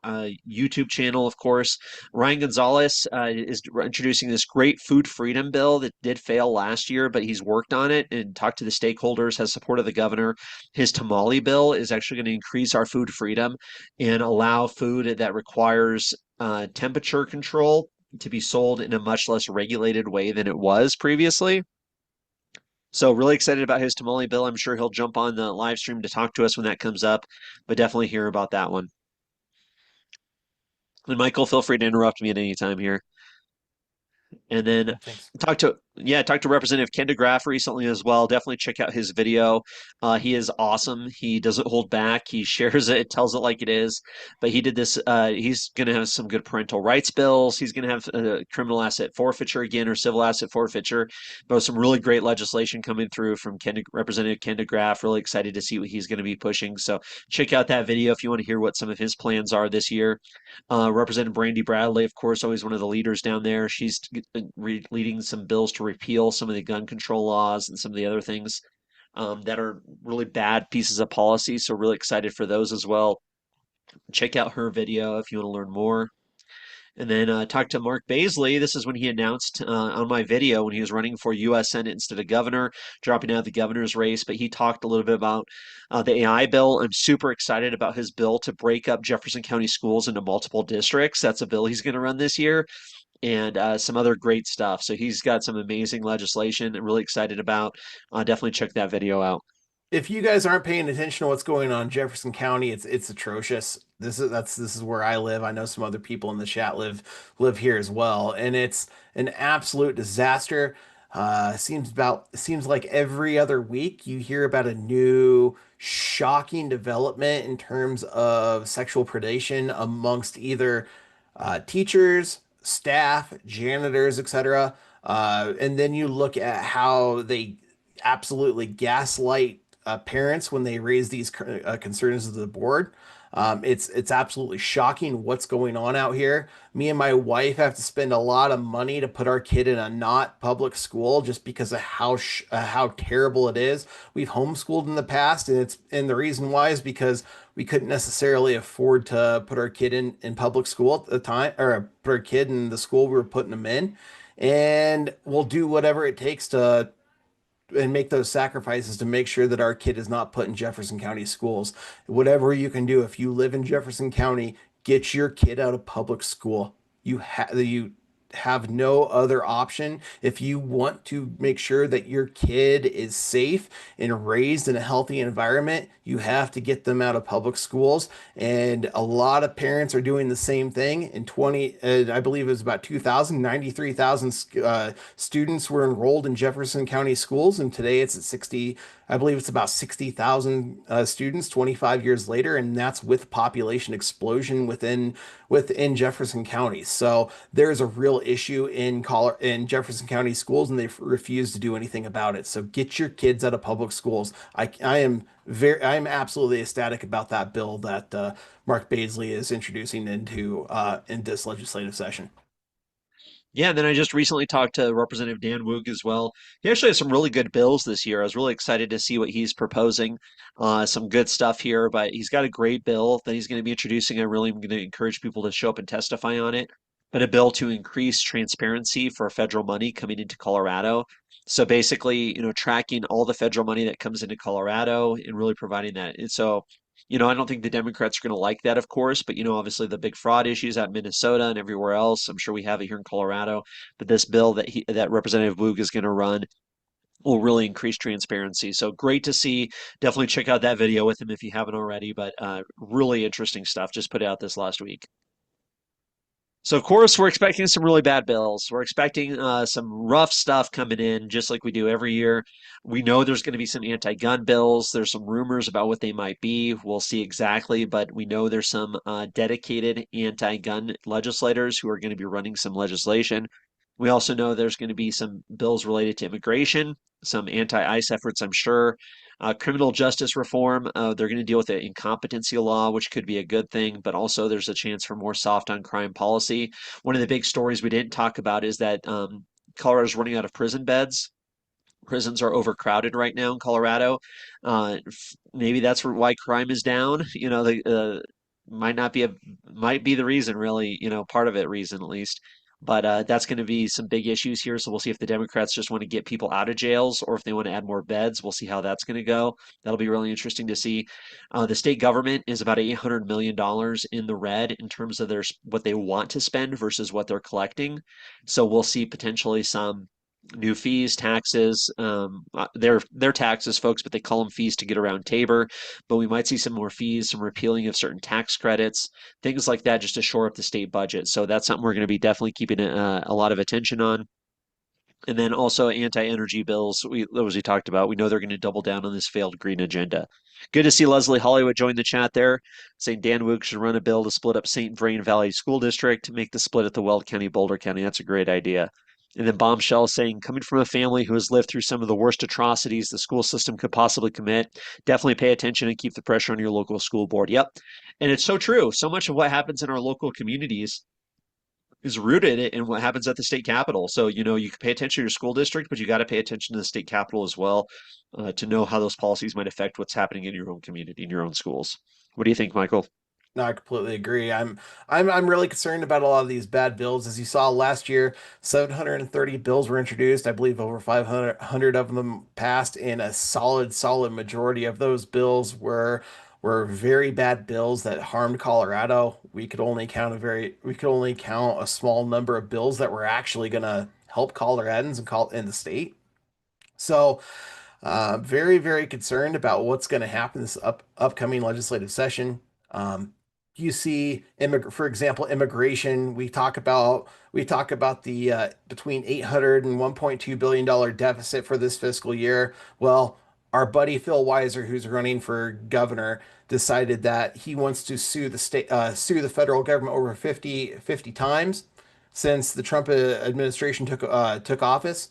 YouTube channel, of course. Ryan Gonzalez is introducing this great food freedom bill that did fail last year, but he's worked on it and talked to the stakeholders, has support of the governor. His tamale bill is actually going to increase our food freedom and allow food that requires temperature control to be sold in a much less regulated way than it was previously. So really excited about his tamale bill. I'm sure he'll jump on the live stream to talk to us when that comes up, but definitely hear about that one. And Michael, feel free to interrupt me at any time here. And then Yeah, thanks. talk to Representative Ken DeGraff recently as well. Definitely check out his video. He is awesome. He doesn't hold back. He shares it, tells it like it is. But he did this. He's going to have some good parental rights bills. He's going to have criminal asset forfeiture again or civil asset forfeiture. But some really great legislation coming through from Representative Ken DeGraff. Really excited to see what he's going to be pushing. So check out that video if you want to hear what some of his plans are this year. Representative Brandy Bradley, of course, always one of the leaders down there. She's leading some bills to repeal some of the gun control laws and some of the other things that are really bad pieces of policy. So, really excited for those as well. Check out her video if you want to learn more. And then talk to Mark Baisley. This is when he announced on my video when he was running for U.S. Senate instead of governor, dropping out of the governor's race. But he talked a little bit about the AI bill. I'm super excited about his bill to break up Jefferson County schools into multiple districts. That's a bill he's going to run this year, and some other great stuff. So he's got some amazing legislation I'm really excited about. Definitely check that video out. If you guys aren't paying attention to what's going on in Jefferson County, it's atrocious. This is where I live. I know some other people in the chat live here as well, and it's an absolute disaster. Seems like every other week you hear about a new shocking development in terms of sexual predation amongst either teachers, staff, janitors, etc. And then you look at how they absolutely gaslight parents when they raise these concerns to the board. It's absolutely shocking what's going on out here. Me and my wife have to spend a lot of money to put our kid in a not public school just because of how terrible it is. We've homeschooled in the past, and the reason why is because we couldn't necessarily afford to put our kid in public school at the time, or put our kid in the school we were putting them in, and we'll do whatever it takes to and make those sacrifices to make sure that our kid is not put in Jefferson County schools. Whatever you can do, if you live in Jefferson County, get your kid out of public school. You have no other option. If you want to make sure that your kid is safe and raised in a healthy environment, you have to get them out of public schools. And a lot of parents are doing the same thing. In 20, I believe it was about 2,000, 93,000 students were enrolled in Jefferson County schools, and today it's at 60. I believe it's about 60,000 students 25 years later, and that's with population explosion within Jefferson County. So there's a real issue in Jefferson County schools, and they refuse to do anything about it. So get your kids out of public schools. I am absolutely ecstatic about that bill that Mark Baisley is introducing in this legislative session. Yeah, and then I just recently talked to Representative Dan Woog as well. He actually has some really good bills this year. I was really excited to see what he's proposing. Some good stuff here, but he's got a great bill that he's going to be introducing. I really am going to encourage people to show up and testify on it. But a bill to increase transparency for federal money coming into Colorado. So basically, tracking all the federal money that comes into Colorado and really providing that. And so I don't think the Democrats are going to like that, of course, but obviously the big fraud issues out in Minnesota and everywhere else. I'm sure we have it here in Colorado. But this bill that Representative Woog is going to run will really increase transparency. So great to see. Definitely check out that video with him if you haven't already. But really interesting stuff. Just put out this last week. So, of course, we're expecting some really bad bills. We're expecting some rough stuff coming in, just like we do every year. We know there's going to be some anti-gun bills. There's some rumors about what they might be. We'll see exactly, but we know there's some dedicated anti-gun legislators who are going to be running some legislation. We also know there's going to be some bills related to immigration, some anti-ICE efforts, I'm sure. Criminal justice reform, they're going to deal with the incompetency law, which could be a good thing, but also there's a chance for more soft on crime policy. One of the big stories we didn't talk about is that Colorado's running out of prison beds. prisons are overcrowded right now in Colorado. Maybe that's why crime is down. The might not be a might be the reason, really. Part of it reason at least. But that's going to be some big issues here. So we'll see if the Democrats just want to get people out of jails or if they want to add more beds. We'll see how that's going to go. That'll be really interesting to see. The state government is about $800 million in the red in terms of what they want to spend versus what they're collecting. So we'll see potentially some new fees, taxes. They're taxes, folks, but they call them fees to get around Tabor. But we might see some more fees, some repealing of certain tax credits, things like that, just to shore up the state budget. So that's something we're going to be definitely keeping a lot of attention on. And then also anti-energy bills. As we talked about, we know they're going to double down on this failed green agenda. Good to see Leslie Hollywood join the chat there, saying Dan Woog should run a bill to split up St. Vrain Valley School District, make the split at the Weld County, Boulder County. That's a great idea. And then Bombshell saying, coming from a family who has lived through some of the worst atrocities the school system could possibly commit, definitely pay attention and keep the pressure on your local school board. Yep. And it's so true. So much of what happens in our local communities is rooted in what happens at the state capitol. So, you can pay attention to your school district, but you got to pay attention to the state capitol as well to know how those policies might affect what's happening in your own community, in your own schools. What do you think, Michael? No, I completely agree. I'm really concerned about a lot of these bad bills. As you saw last year, 730 bills were introduced. I believe over 500 of them passed, and a solid majority of those bills were very bad bills that harmed Colorado. We could only count a small number of bills that were actually going to help Coloradans and call in the state. So very concerned about what's going to happen this upcoming legislative session. You see, for example, immigration. We talk about the between 800 and 1.2 billion dollar deficit for this fiscal year. Well, our buddy Phil Weiser, who's running for governor, decided that he wants to sue the federal government over fifty times since the Trump administration took office.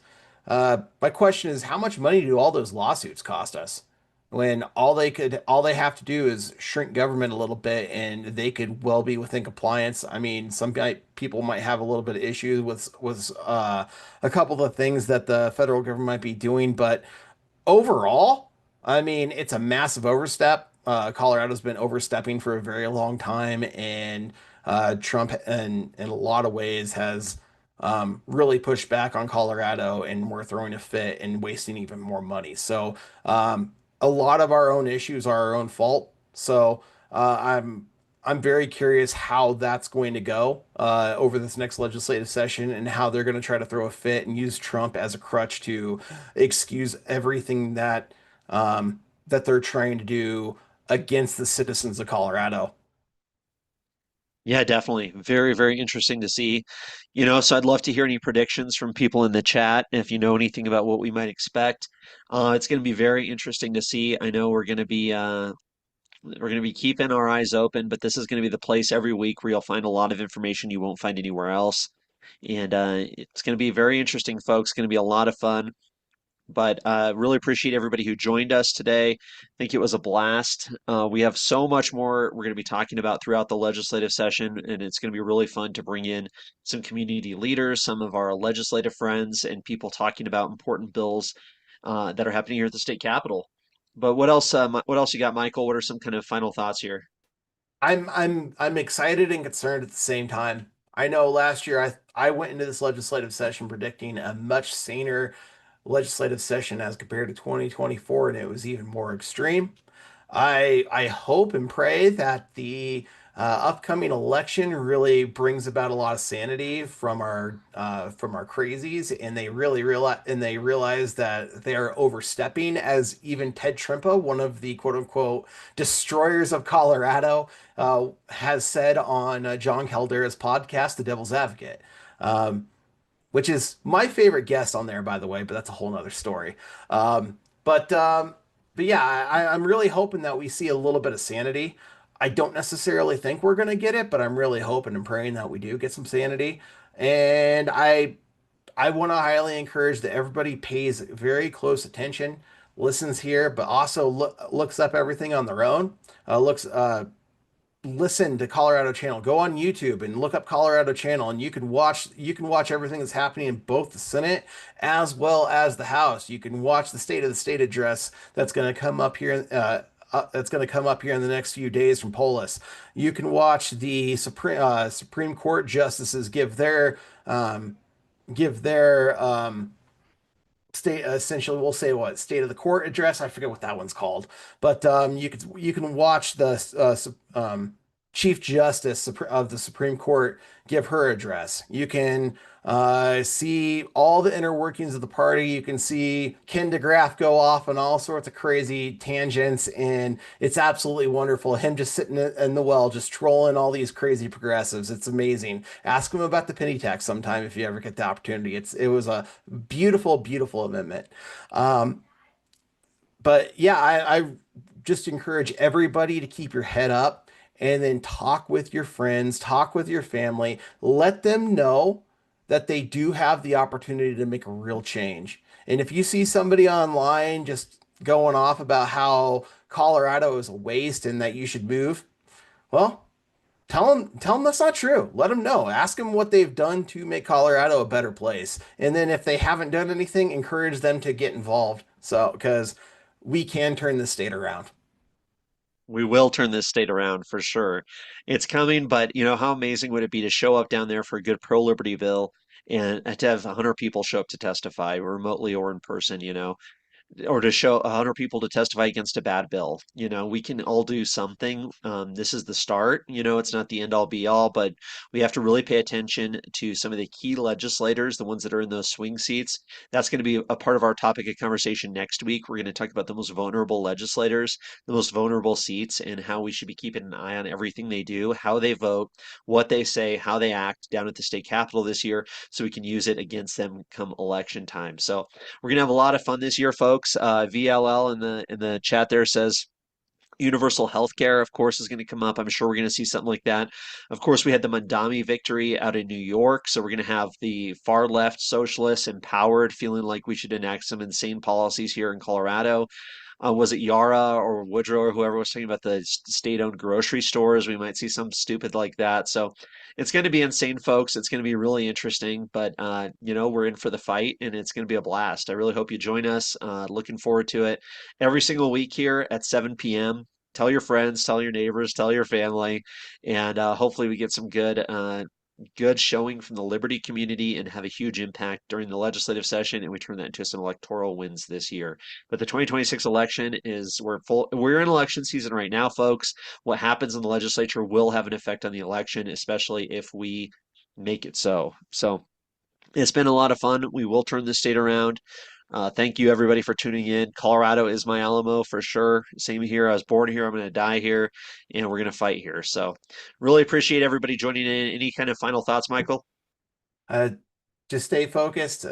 My question is, how much money do all those lawsuits cost us? When all they have to do is shrink government a little bit, and they could well be within compliance. I mean, people might have a little bit of issue with a couple of things that the federal government might be doing, but overall, I mean, it's a massive overstep. Colorado's been overstepping for a very long time, and Trump, in a lot of ways, has really pushed back on Colorado, and we're throwing a fit and wasting even more money. So, a lot of our own issues are our own fault. So, I'm very curious how that's going to go over this next legislative session, and how they're going to try to throw a fit and use Trump as a crutch to excuse everything that they're trying to do against the citizens of Colorado. Yeah, definitely. Very, very interesting to see. So I'd love to hear any predictions from people in the chat if you know anything about what we might expect. It's going to be very interesting to see. I know we're going to be keeping our eyes open, but this is going to be the place every week where you'll find a lot of information you won't find anywhere else. And it's going to be very interesting, folks. It's going to be a lot of fun. But really appreciate everybody who joined us today. I think it was a blast. We have so much more we're going to be talking about throughout the legislative session, and it's going to be really fun to bring in some community leaders, some of our legislative friends, and people talking about important bills that are happening here at the state capitol. But what else? What else you got, Michael? What are some kind of final thoughts here? I'm excited and concerned at the same time. I know last year I went into this legislative session predicting a much saner legislative session as compared to 2024, and it was even more extreme. I hope and pray that the upcoming election really brings about a lot of sanity from our crazies, and they realize that they are overstepping, as even Ted Trimpa, one of the quote unquote destroyers of Colorado, has said on John Caldera's podcast, The Devil's Advocate. Which is my favorite guest on there, by the way, but that's a whole nother story. Um, but um, but yeah, I'm really hoping that we see a little bit of sanity. I don't necessarily think we're going to get it, but I'm really hoping and praying that we do get some sanity. And I want to highly encourage that everybody pays very close attention, listens here, but also looks up everything on their own. Looks listen to Colorado Channel. Go on YouTube and look up Colorado Channel, and you can watch everything that's happening in both the Senate as well as the House. You can watch the State of the State address that's going to come up here. That's going to come up here in the next few days from Polis. You can watch the Supreme Court justices give their state essentially we'll say what state of the court address. I forget what that one's called, but you can watch the Chief Justice of the Supreme Court give her address. You can see all the inner workings of the party. You can see Ken DeGraff go off on all sorts of crazy tangents, and it's absolutely wonderful. Him just sitting in the well, just trolling all these crazy progressives. It's amazing. Ask him about the penny tax sometime if you ever get the opportunity. It was a beautiful, beautiful amendment. Um, but yeah, I just encourage everybody to keep your head up and then talk with your friends, talk with your family, let them know that they do have the opportunity to make a real change. And if you see somebody online just going off about how Colorado is a waste and that you should move, well, tell them that's not true. Let them know. Ask them what they've done to make Colorado a better place. And then if they haven't done anything, encourage them to get involved. So, because we can turn the state around. We will turn this state around for sure. It's coming, but how amazing would it be to show up down there for a good pro-liberty bill and to have 100 people show up to testify remotely or in person, or to show 100 people to testify against a bad bill. We can all do something. This is the start. It's not the end all be all, but we have to really pay attention to some of the key legislators, the ones that are in those swing seats. That's going to be a part of our topic of conversation next week. We're going to talk about the most vulnerable legislators, the most vulnerable seats, and how we should be keeping an eye on everything they do, how they vote, what they say, how they act down at the state capitol this year, so we can use it against them come election time. So we're gonna have a lot of fun this year, folks. VLL in the chat there says universal health care, of course, is going to come up. I'm sure we're going to see something like that. Of course, we had the Mandami victory out in New York, so we're going to have the far left socialists empowered, feeling like we should enact some insane policies here in Colorado. Was it Yara or Woodrow or whoever was talking about the state-owned grocery stores? We might see some stupid like that. So it's going to be insane, folks. It's going to be really interesting, but we're in for the fight, and it's going to be a blast. I really hope you join us. Looking forward to it every single week here at 7 p.m. Tell your friends, tell your neighbors, tell your family, and hopefully we get some good showing from the Liberty community and have a huge impact during the legislative session, and we turn that into some electoral wins this year. But the 2026 election is we're in election season right now, folks. What happens in the legislature will have an effect on the election, especially if we make it so. So it's been a lot of fun. We will turn this state around. Thank you, everybody, for tuning in. Colorado is my Alamo for sure. Same here. I was born here. I'm going to die here, and we're going to fight here. So, really appreciate everybody joining in. Any kind of final thoughts, Michael? Uh, just stay focused,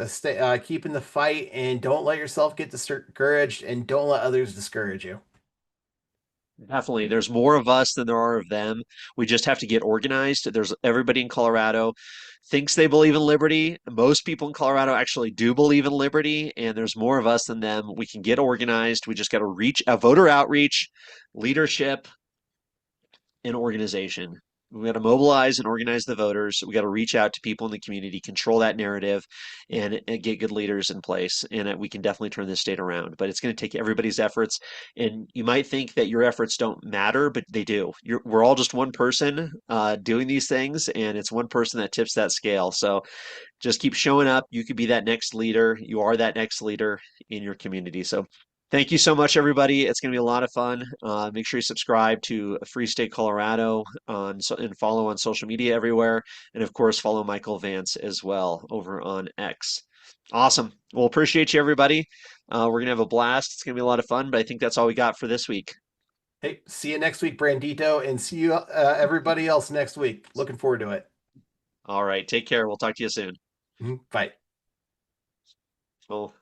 keep in the fight, and don't let yourself get discouraged, and don't let others discourage you. Definitely. There's more of us than there are of them. We just have to get organized. There's everybody in Colorado thinks they believe in liberty. Most people in Colorado actually do believe in liberty, and there's more of us than them. We can get organized. We just got to reach a voter outreach, leadership, and organization. We got to mobilize and organize the voters. We got to reach out to people in the community, control that narrative, and get good leaders in place. And we can definitely turn this state around. But it's going to take everybody's efforts. And you might think that your efforts don't matter, but they do. We're all just one person doing these things, and it's one person that tips that scale. So just keep showing up. You could be that next leader. You are that next leader in your community. So thank you so much, everybody. It's going to be a lot of fun. Make sure you subscribe to Free State Colorado and follow on social media everywhere. And of course, follow Michael Vance as well over on X. Awesome. Well, appreciate you, everybody. We're going to have a blast. It's going to be a lot of fun, but I think that's all we got for this week. Hey, see you next week, Brandito, and see you everybody else next week. Looking forward to it. All right. Take care. We'll talk to you soon. Bye. Well,